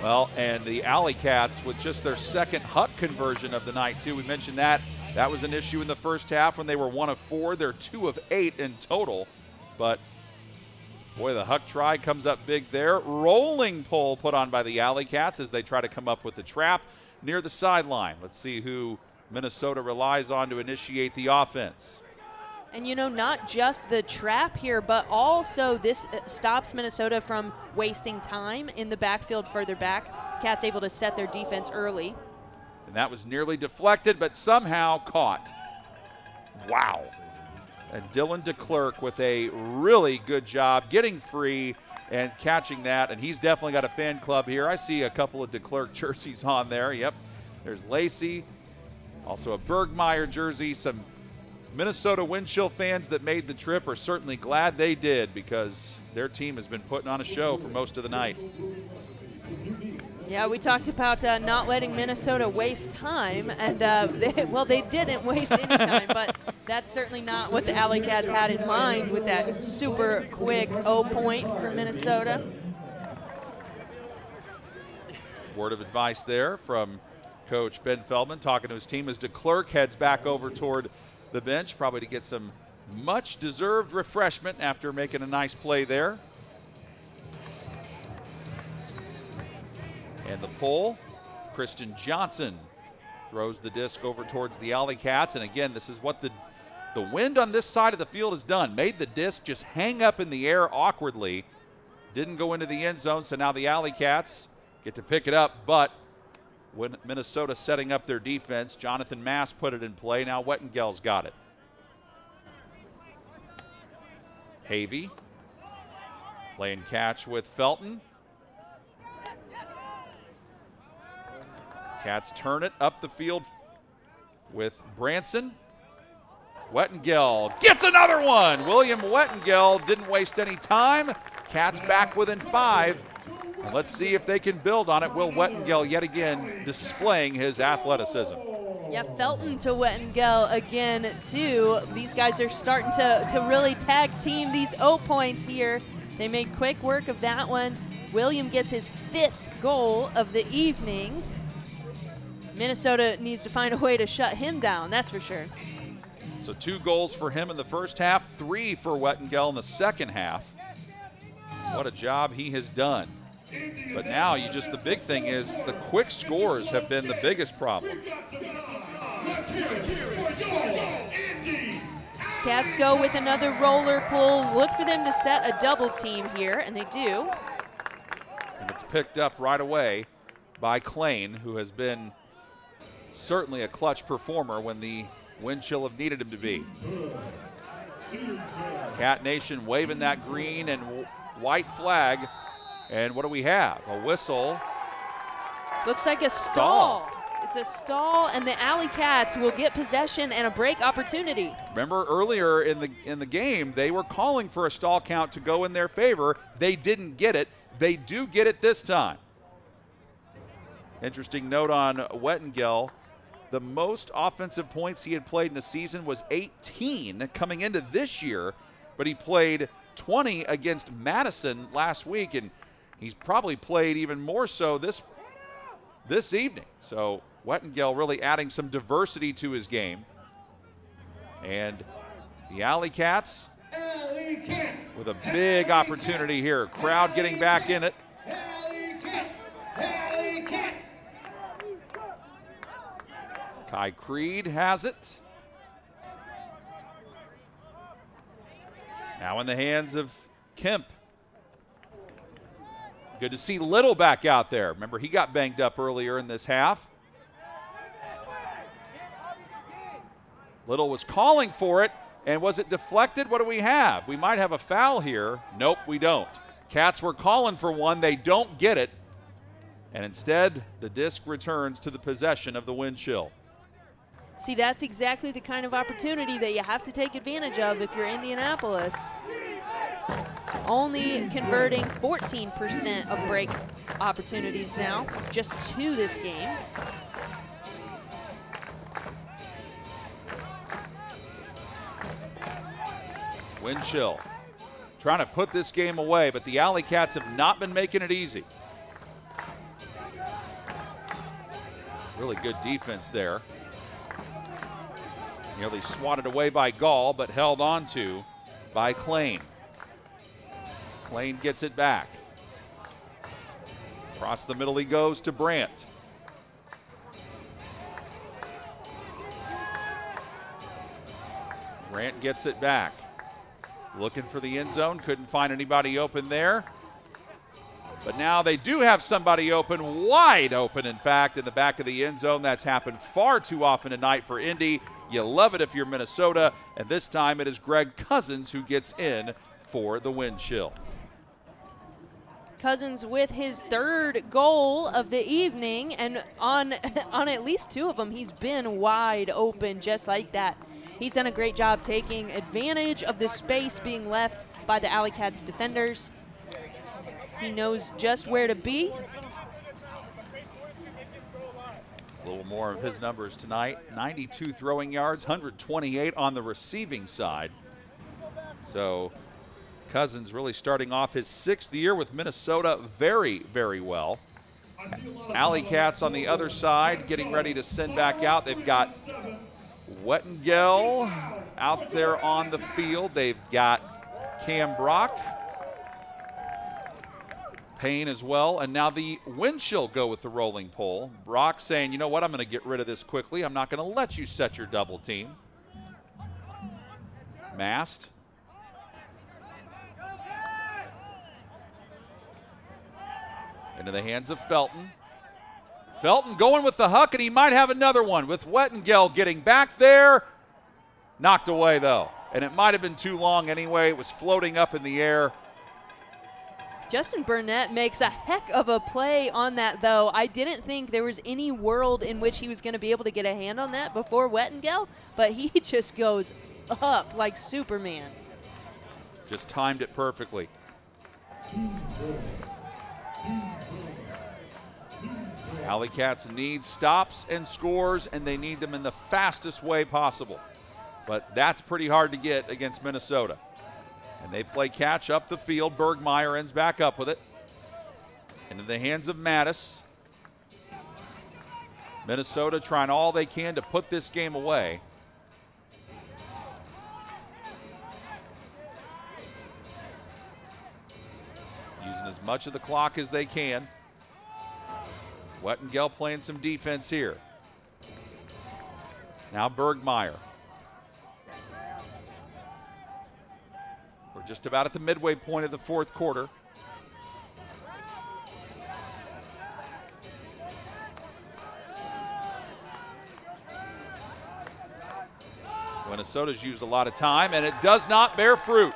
Well, and the Alleycats with just their second huck conversion of the night, too. We mentioned that. That was an issue in the first half when they were 1 of 4. They're 2 of 8 in total. But, boy, the huck try comes up big there. Rolling pole put on by the Alleycats as they try to come up with the trap near the sideline. Let's see who Minnesota relies on to initiate the offense. And you know, not just the trap here, but also this stops Minnesota from wasting time in the backfield further back. Cats able to set their defense early. And that was nearly deflected, but somehow caught. Wow. And Dylan DeClerc with a really good job getting free and catching that. And he's definitely got a fan club here. I see a couple of DeClerc jerseys on there. Yep. There's Lacey. Also a Bergmeyer jersey. Some Minnesota wind chill fans that made the trip are certainly glad they did, because their team has been putting on a show for most of the night. Yeah, we talked about not letting Minnesota waste time, and they didn't waste any time, but that's certainly not what the Alleycats had in mind with that super quick O-point for Minnesota. Word of advice there from Coach Ben Feldman talking to his team as DeClerc heads back over toward the bench, probably to get some much-deserved refreshment after making a nice play there. And the pull, Christian Johnson throws the disc over towards the Alleycats. And again, this is what the wind on this side of the field has done. Made the disc just hang up in the air awkwardly. Didn't go into the end zone, so now the Alleycats get to pick it up, but when Minnesota setting up their defense, Jonathan Mass put it in play. Now Wettengel's got it. Havey playing catch with Felton. Cats turn it up the field with Branson. Wettengel gets another one. William Wettengel didn't waste any time. Cats back within 5. And let's see if they can build on it. Will Wettengel yet again displaying his athleticism. Yeah, Felton to Wettengel again, too. These guys are starting to really tag team these O-points here. They made quick work of that one. William gets his 5th goal of the evening. Minnesota needs to find a way to shut him down, that's for sure. So 2 goals for him in the first half, 3 for Wettengel in the second half. What a job he has done. But now the big thing is the quick scores have been the biggest problem. Cats go with another roller pull. Look for them to set a double team here, and they do. And it's picked up right away by Klain, who has been certainly a clutch performer when the wind chill have needed him to be. Cat Nation waving that green and white flag. And what do we have? A whistle. Looks like a stall. It's a stall, and the Alleycats will get possession and a break opportunity. Remember earlier in the game, they were calling for a stall count to go in their favor. They didn't get it. They do get it this time. Interesting note on Wettengel. The most offensive points he had played in a season was 18 coming into this year, but he played 20 against Madison last week, and he's probably played even more so this evening. So Wettengel really adding some diversity to his game. And the Alleycats with a big opportunity here. Crowd getting back in it. Kai Creed has it. Now in the hands of Kemp. Good to see Little back out there. Remember, he got banged up earlier in this half. Little was calling for it, and was it deflected? What do we have? We might have a foul here. Nope, we don't. Cats were calling for one. They don't get it. And instead, the disc returns to the possession of the wind chill. See, that's exactly the kind of opportunity that you have to take advantage of if you're Indianapolis. Only converting 14% of break opportunities now, just 2 this game. Wind chill trying to put this game away, but the Alleycats have not been making it easy. Really good defense there. Nearly swatted away by Gall, but held on to by Klain. Klain gets it back. Across the middle he goes to Brandt. Brandt gets it back. Looking for the end zone, couldn't find anybody open there. But now they do have somebody open, wide open, in fact, in the back of the end zone. That's happened far too often tonight for Indy. You love it if you're Minnesota, and this time it is Greg Cousins who gets in for the wind chill. Cousins with his 3rd goal of the evening, and on at least 2 of them, he's been wide open just like that. He's done a great job taking advantage of the space being left by the Alleycats defenders. He knows just where to be. A little more of his numbers tonight. 92 throwing yards, 128 on the receiving side. So Cousins really starting off his 6th year with Minnesota very, very well. Alleycats on the other side getting ready to send back out. They've got Wettengel out there on the field. They've got Cam Brock, Payne as well, and now the wind chill go with the rolling pole. Brock saying, you know what, I'm going to get rid of this quickly. I'm not going to let you set your double team. Mast. Into the hands of Felton. Felton going with the huck, and he might have another one with Wettengel getting back there. Knocked away, though. And it might have been too long anyway. It was floating up in the air. Justin Burnett makes a heck of a play on that, though. I didn't think there was any world in which he was going to be able to get a hand on that before Wettengel, but he just goes up like Superman. Just timed it perfectly. Alleycats need stops and scores, and they need them in the fastest way possible. But that's pretty hard to get against Minnesota. And they play catch up the field. Bergmeyer ends back up with it. Into the hands of Mattis. Minnesota trying all they can to put this game away. Using as much of the clock as they can. Wettengel playing some defense here. Now Bergmeyer. We're just about at the midway point of the 4th quarter. Minnesota's used a lot of time, and it does not bear fruit.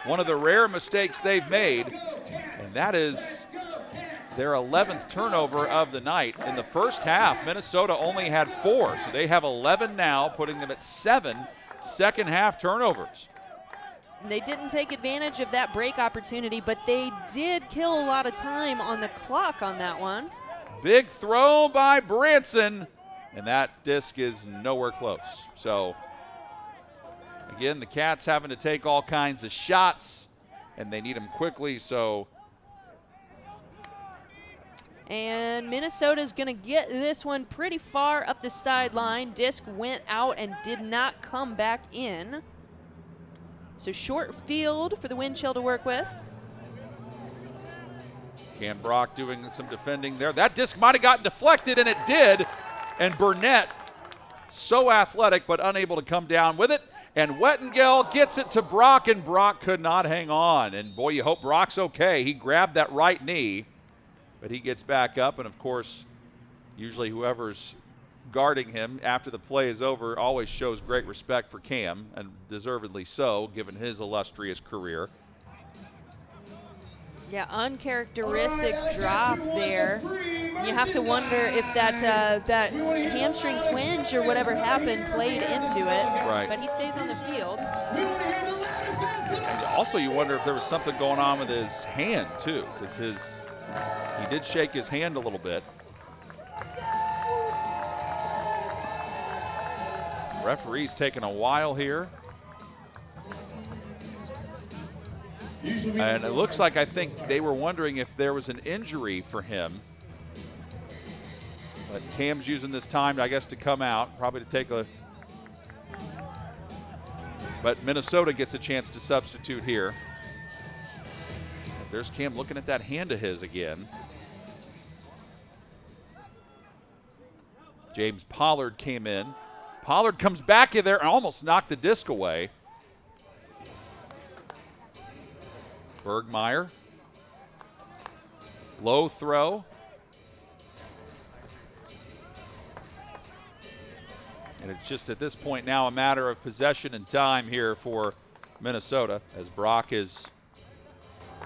One of the rare mistakes they've made, and that is their 11th turnover of the night. In the first half, Minnesota only had 4, so they have 11 now, putting them at 7 second half turnovers. They didn't take advantage of that break opportunity, but they did kill a lot of time on the clock on that one. Big throw by Branson, and that disc is nowhere close. So, again, the Cats having to take all kinds of shots, and they need them quickly, so. And Minnesota's going to get this one pretty far up the sideline. Disc went out and did not come back in. So short field for the wind chill to work with. Cam Brock doing some defending there. That disc might have gotten deflected, and it did. And Burnett, so athletic but unable to come down with it. And Wettengel gets it to Brock, and Brock could not hang on. And boy, you hope Brock's okay. He grabbed that right knee, but he gets back up. And of course, usually whoever's guarding him after the play is over always shows great respect for Cam, and deservedly so, given his illustrious career. Yeah, uncharacteristic drop there. You have to wonder if that that hamstring twinge or whatever happened played into it. Right. But he stays on the field. And also, you wonder if there was something going on with his hand too, because he did shake his hand a little bit. Referee's taking a while here. And it looks like I think they were wondering if there was an injury for him. But Cam's using this time, I guess, to come out, probably to take a. But Minnesota gets a chance to substitute here. There's Cam looking at that hand of his again. James Pollard came in. Pollard comes back in there and almost knocked the disc away. Bergmeyer. Low throw. And it's just at this point now a matter of possession and time here for Minnesota as Brock is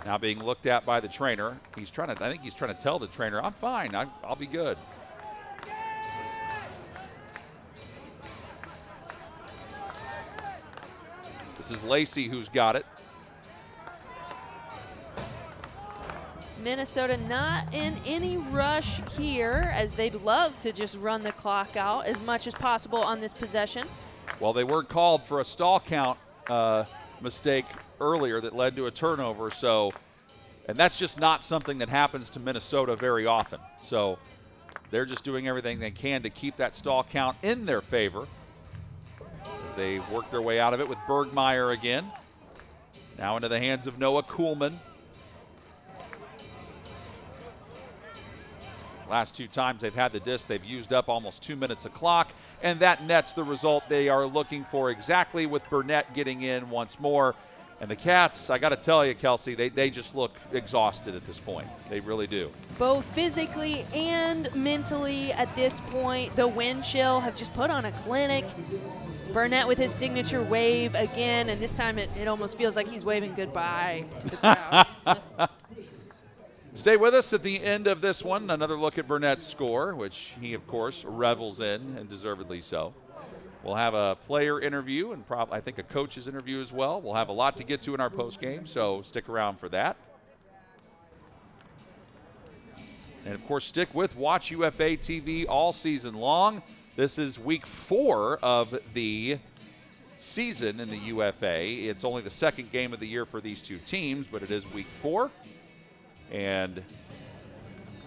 now being looked at by the trainer. I think he's trying to tell the trainer, I'm fine, I'll be good. This is Lacey who's got it. Minnesota not in any rush here, as they'd love to just run the clock out as much as possible on this possession. Well, they were called for a stall count mistake earlier that led to a turnover, and that's just not something that happens to Minnesota very often. So they're just doing everything they can to keep that stall count in their favor as they work their way out of it with Bergmeyer again. Now into the hands of Noah Kuhlman. Last two times they've had the disc, they've used up almost 2 minutes of clock, and that nets the result they are looking for exactly, with Burnett getting in once more. And the Cats, I got to tell you, Kelsey, they just look exhausted at this point. They really do. Both physically and mentally at this point. The wind chill have just put on a clinic. Burnett with his signature wave again, and this time it almost feels like he's waving goodbye to the crowd. Stay with us at the end of this one. Another look at Burnett's score, which he, of course, revels in, and deservedly so. We'll have a player interview and I think a coach's interview as well. We'll have a lot to get to in our postgame, so stick around for that. And, of course, stick with Watch UFA TV all season long. This is week 4 of the season in the UFA. It's only the second game of the year for these two teams, but it is week 4. And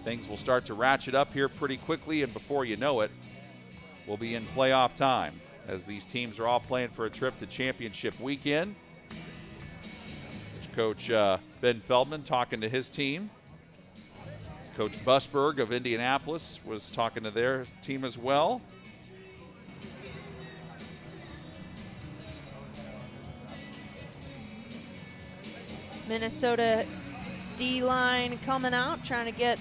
things will start to ratchet up here pretty quickly, and before you know it, we'll be in playoff time as these teams are all playing for a trip to championship weekend. There's Coach Ben Feldman talking to his team. Coach Busberg of Indianapolis was talking to their team as well. Minnesota D-line coming out, trying to get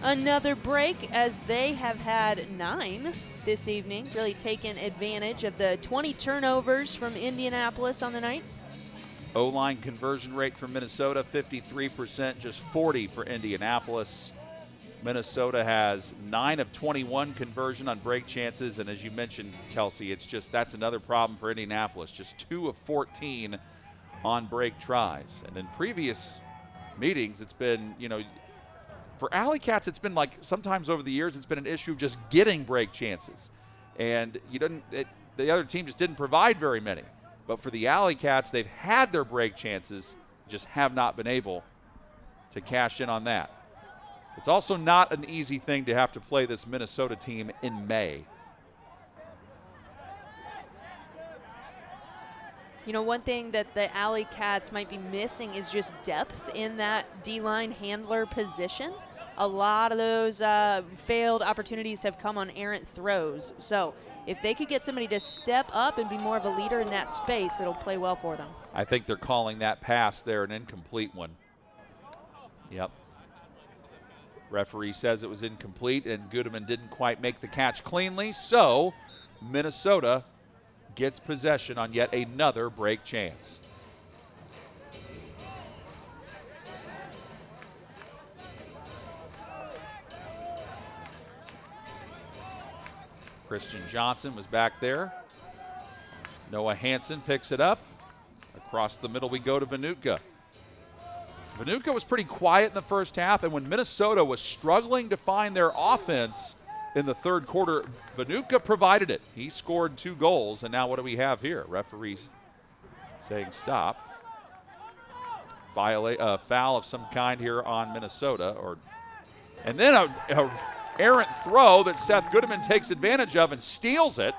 another break, as they have had 9 this evening, really taking advantage of the 20 turnovers from Indianapolis on the night. O-line conversion rate for Minnesota, 53%, just 40 for Indianapolis. Minnesota has 9 of 21 conversion on break chances, and as you mentioned, Kelsey, that's another problem for Indianapolis, just 2 of 14 on break tries. And in previous meetings, it's been, for Alleycats, it's been like sometimes over the years, it's been an issue of just getting break chances. And the other team just didn't provide very many. But for the Alleycats, they've had their break chances, just have not been able to cash in on that. It's also not an easy thing to have to play this Minnesota team in May. One thing that the Alleycats might be missing is just depth in that D-line handler position. A lot of those failed opportunities have come on errant throws. So if they could get somebody to step up and be more of a leader in that space, it'll play well for them. I think they're calling that pass there an incomplete one. Yep. Referee says it was incomplete, and Goodeman didn't quite make the catch cleanly. So Minnesota gets possession on yet another break chance. Christian Johnson was back there. Noah Hansen picks it up. Across the middle we go to Venutka. Venutka was pretty quiet in the first half, and when Minnesota was struggling to find their offense in the third quarter, Venutka provided it. He scored 2 goals, and now what do we have here? Referees saying stop. Foul of some kind here on Minnesota. And then a errant throw that Seth Goodman takes advantage of and steals it.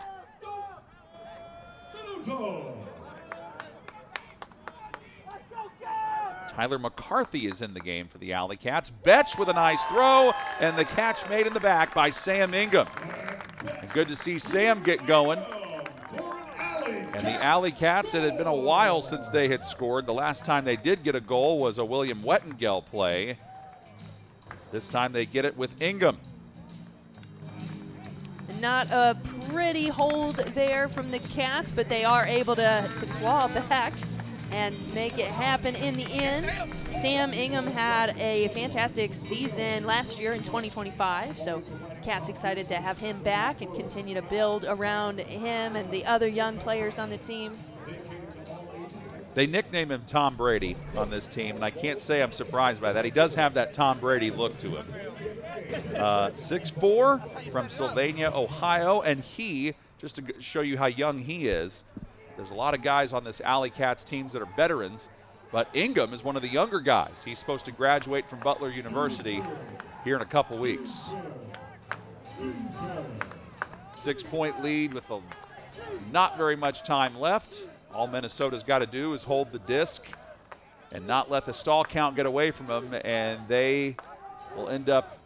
Tyler McCarthy is in the game for the Alleycats. Betch with a nice throw, and the catch made in the back by Sam Ingham. And good to see Sam get going. And the Alleycats, it had been a while since they had scored. The last time they did get a goal was a William Wettengel play. This time they get it with Ingham. Not a pretty hold there from the Cats, but they are able to claw back and make it happen in the end. Sam Ingham had a fantastic season last year in 2025, so Cats excited to have him back and continue to build around him and the other young players on the team. They nickname him Tom Brady on this team, and I can't say I'm surprised by that. He does have that Tom Brady look to him. 6'4", from Sylvania, Ohio, and he, just to show you how young he is, there's a lot of guys on this Alleycats teams that are veterans, but Ingham is one of the younger guys. He's supposed to graduate from Butler University here in a couple weeks. 6-point lead with not very much time left. All Minnesota's got to do is hold the disc and not let the stall count get away from them, and they will end up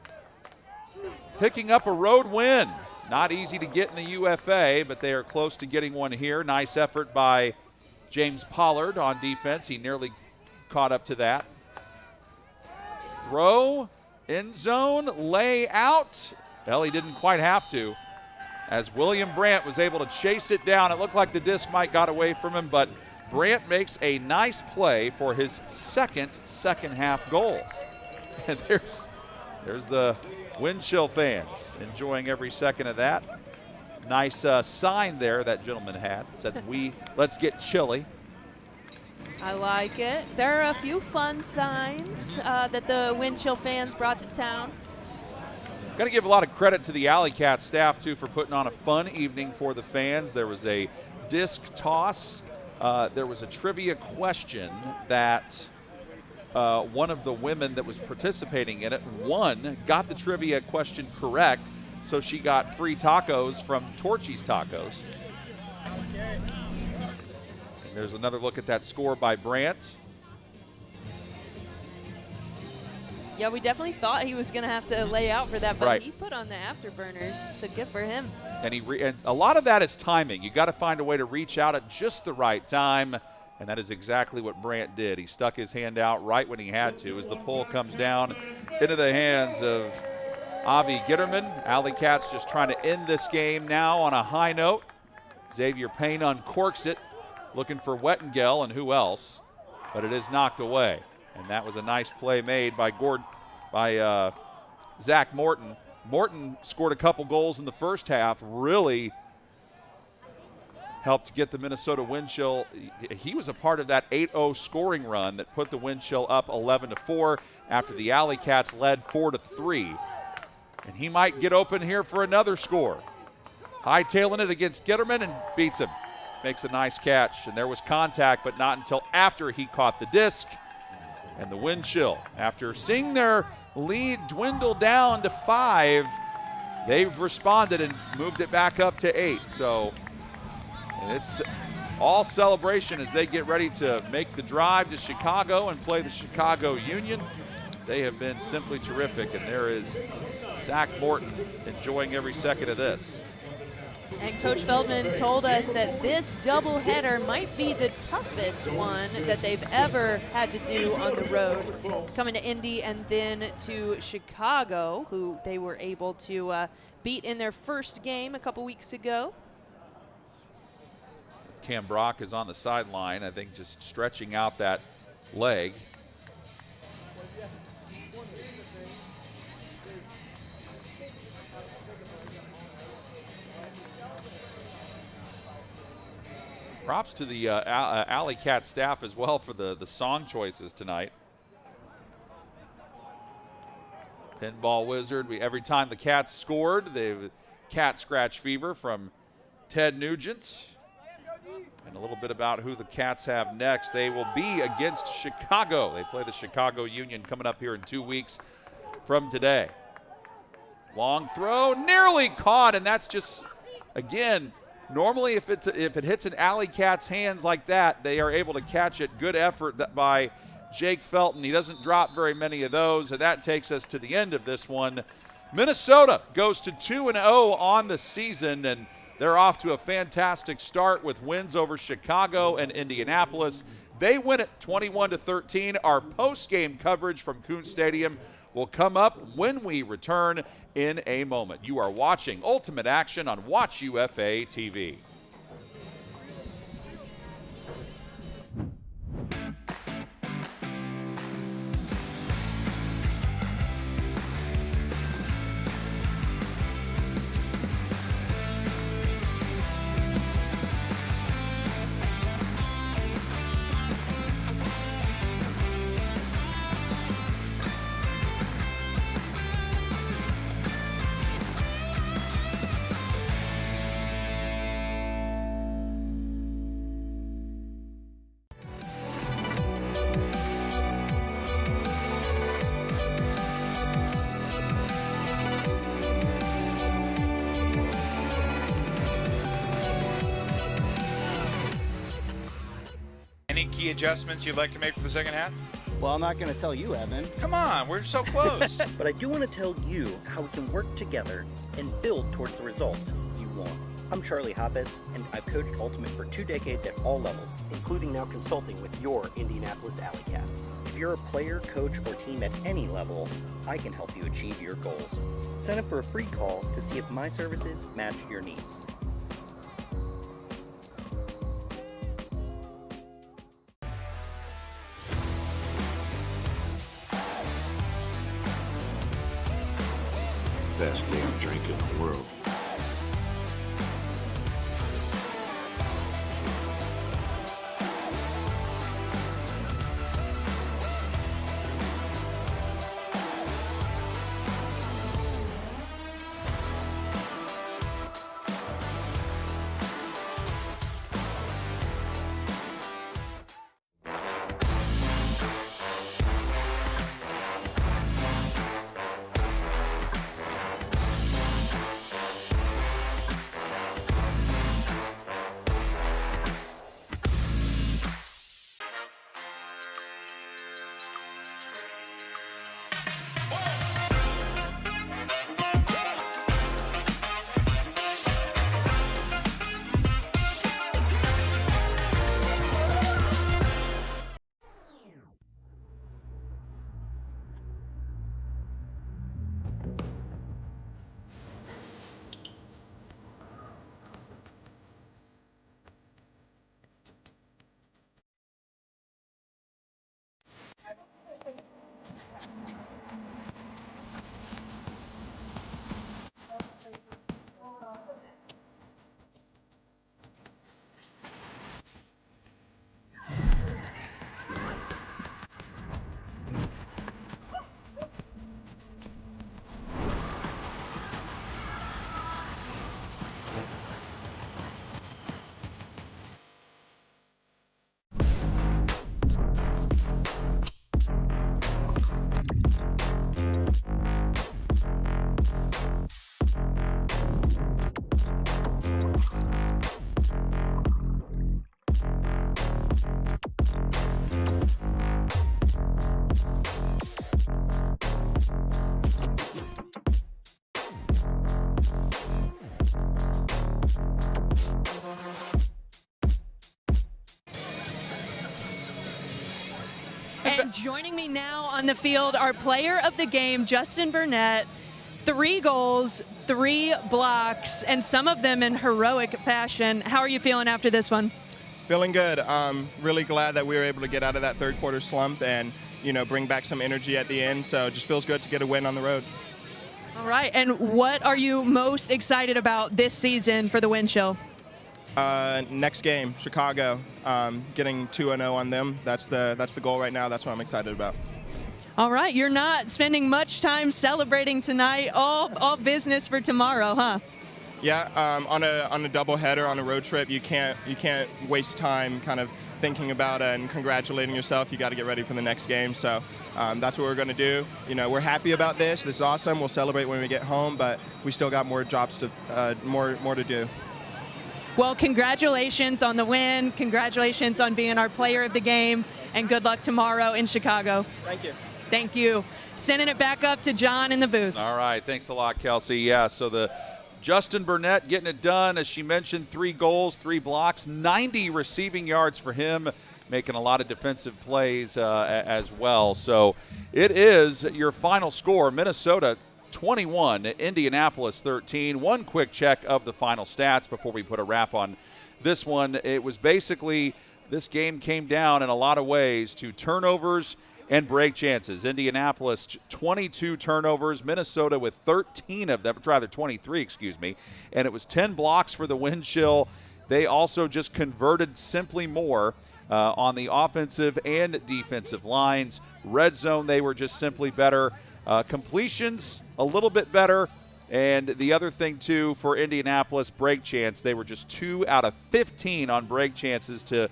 picking up a road win. Not easy to get in the UFA, but they are close to getting one here. Nice effort by James Pollard on defense. He nearly caught up to that. Throw, end zone, lay out. Well, he didn't quite have to, as William Brandt was able to chase it down. It looked like the disc might got away from him, but Brandt makes a nice play for his second half goal. And there's the wind chill fans enjoying every second of that. Nice sign there that gentleman had. Said, let's get chilly. I like it. There are a few fun signs that the wind chill fans brought to town. Got to give a lot of credit to the Alleycats staff, too, for putting on a fun evening for the fans. There was a disc toss. There was a trivia question that one of the women that was participating in it got the trivia question correct, so she got free tacos from Torchy's Tacos. And there's another look at that score by Brandt. Yeah, we definitely thought he was going to have to lay out for that, but right. He put on the afterburners, so good for him. And and a lot of that is timing. You got to find a way to reach out at just the right time, and that is exactly what Brandt did. He stuck his hand out right when he had to as the pull comes down into the hands of Avi Gitterman. Alleycats just trying to end this game now on a high note. Xavier Payne uncorks it, looking for Wettengel and who else, but it is knocked away. And that was a nice play made by Zach Morton. Morton scored a couple goals in the first half, really helped get the Minnesota Wind Chill. He was a part of that 8-0 scoring run that put the Wind Chill up 11-4 after the Alleycats led 4-3. And he might get open here for another score. Hightailing it against Gitterman and beats him. Makes a nice catch, and there was contact, but not until after he caught the disc. And the Wind Chill, after seeing their lead dwindle down to 5, they've responded and moved it back up to 8. So it's all celebration as they get ready to make the drive to Chicago and play the Chicago Union. They have been simply terrific, and there is Zach Morton enjoying every second of this. And Coach Feldman told us that this doubleheader might be the toughest one that they've ever had to do on the road, coming to Indy and then to Chicago, who they were able to beat in their first game a couple weeks ago. Cam Brock is on the sideline, I think just stretching out that leg. Props to the Alleycat staff as well for the song choices tonight. Pinball Wizard. Every time the Cats scored, they've Cat Scratch Fever from Ted Nugent. And a little bit about who the Cats have next. They will be against Chicago. They play the Chicago Union coming up here in 2 weeks from today. Long throw, nearly caught, and that's just, again, normally if it hits an Alleycat's hands like that, they are able to catch it. Good effort by Jake Felton. He doesn't drop very many of those, and that takes us to the end of this one. Minnesota goes to 2-0 on the season, and they're off to a fantastic start with wins over Chicago and Indianapolis. They win it 21-13. Our post-game coverage from Kuntz Stadium will come up when we return in a moment. You are watching Ultimate Action on Watch UFA TV. Any key adjustments you'd like to make for the second half? Well, I'm not going to tell you, Evan. Come on, we're so close. But I do want to tell you how we can work together and build towards the results you want. I'm Charlie Hoppus, and I've coached Ultimate for 2 decades at all levels, including now consulting with your Indianapolis Alleycats. If you're a player, coach, or team at any level, I can help you achieve your goals. Sign up for a free call to see if my services match your needs. Best damn drink in the world. And joining me now on the field, our player of the game, Justin Burnett. 3 goals, 3 blocks, and some of them in heroic fashion. How are you feeling after this one? Feeling good. Really glad that we were able to get out of that third quarter slump and, bring back some energy at the end. So it just feels good to get a win on the road. All right, and what are you most excited about this season for the Wind Chill? Next game, Chicago, getting 2-0 on them. That's the goal right now. That's what I'm excited about. All right, you're not spending much time celebrating tonight. All business for tomorrow, huh? Yeah, on a doubleheader on a road trip, you can't waste time kind of thinking about and congratulating yourself. You got to get ready for the next game. So that's what we're going to do. You know, we're happy about this. This is awesome. We'll celebrate when we get home, but we still got more jobs to more to do. Well, congratulations on the win. Congratulations on being our player of the game, and good luck tomorrow in Chicago. Thank you. Thank you. Sending it back up to John in the booth. All right, thanks a lot, Kelsey. Yeah, so the Justin Burnett getting it done. As she mentioned, 3 goals, 3 blocks, 90 receiving yards for him, making a lot of defensive plays as well. So it is your final score, Minnesota 21, Indianapolis 13. One quick check of the final stats before we put a wrap on this one. It was basically, this game came down in a lot of ways to turnovers and break chances. Indianapolis 22 turnovers, Minnesota with 13 of them, rather 23, excuse me, and it was 10 blocks for the wind chill. They also just converted simply more on the offensive and defensive lines. Red zone, they were just simply better. Completions, a little bit better. And the other thing, too, for Indianapolis, break chance, they were just 2 out of 15 on break chances to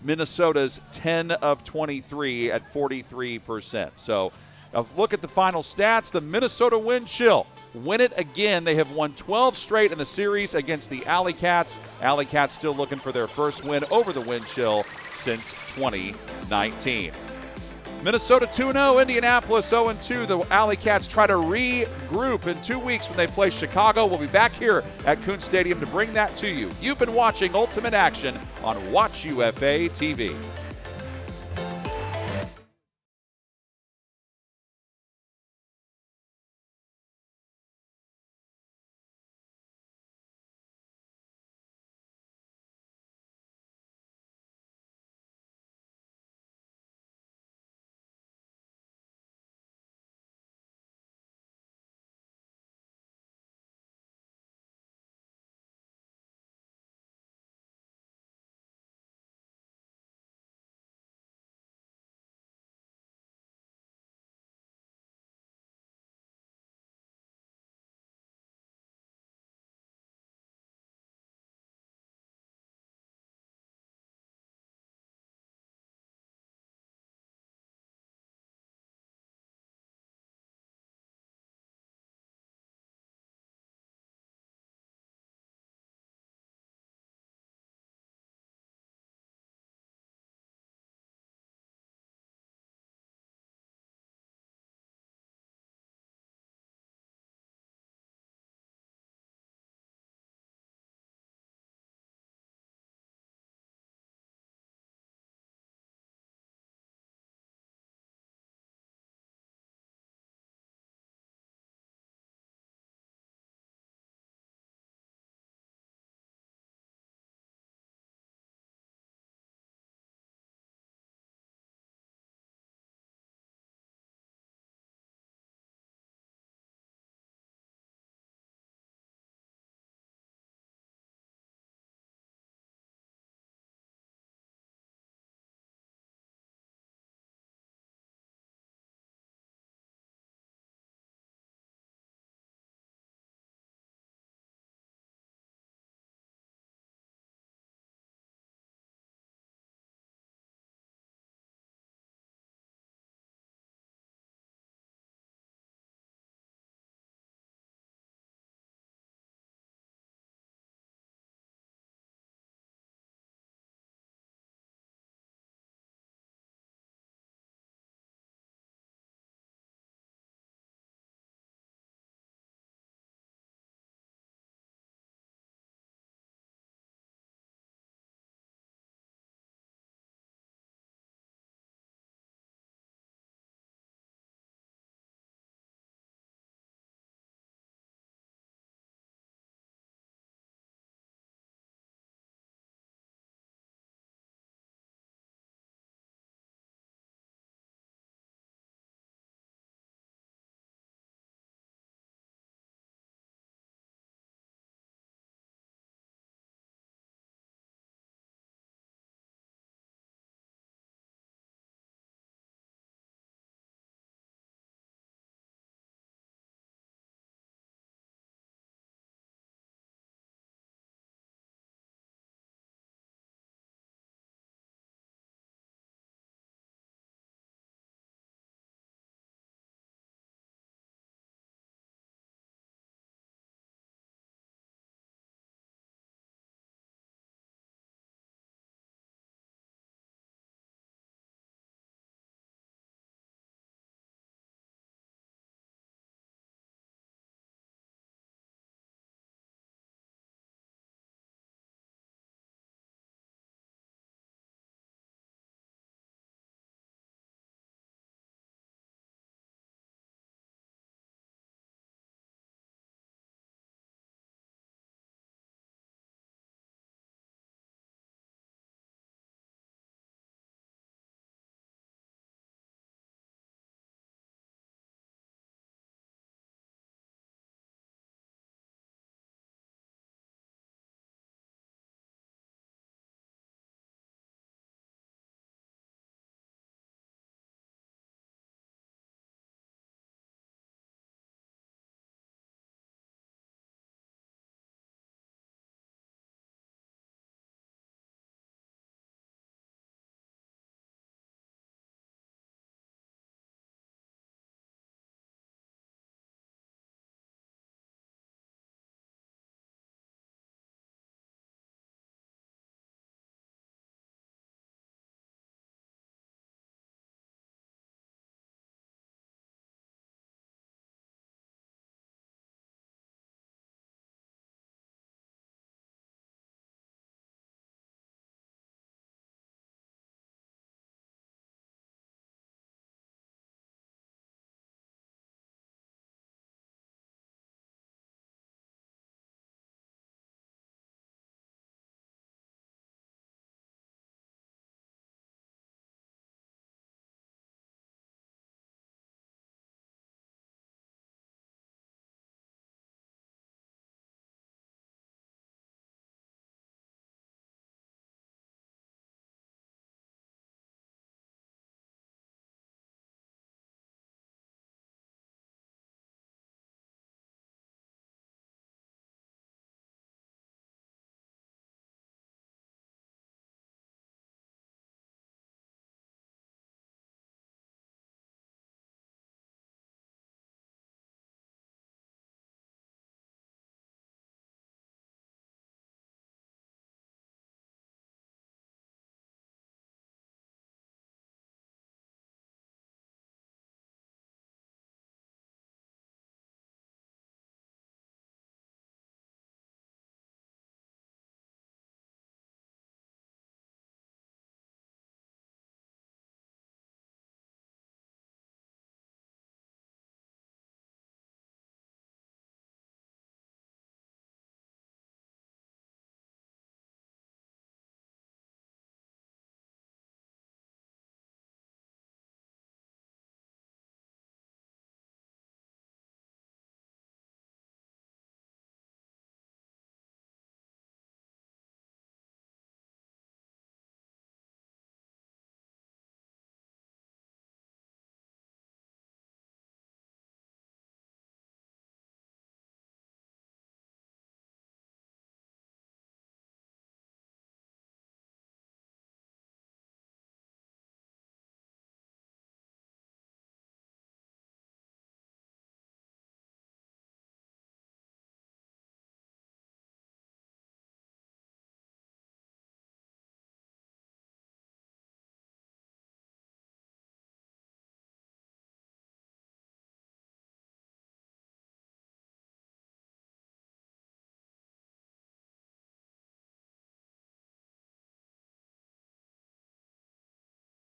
Minnesota's 10 of 23 at 43%. So a look at the final stats. The Minnesota Wind Chill win it again. They have won 12 straight in the series against the Alleycats. Alleycats still looking for their first win over the Wind Chill since 2019. Minnesota 2-0, Indianapolis 0-2. The Alleycats try to regroup in 2 weeks when they play Chicago. We'll be back here at Kuhn Stadium to bring that to you. You've been watching Ultimate Action on Watch UFA TV.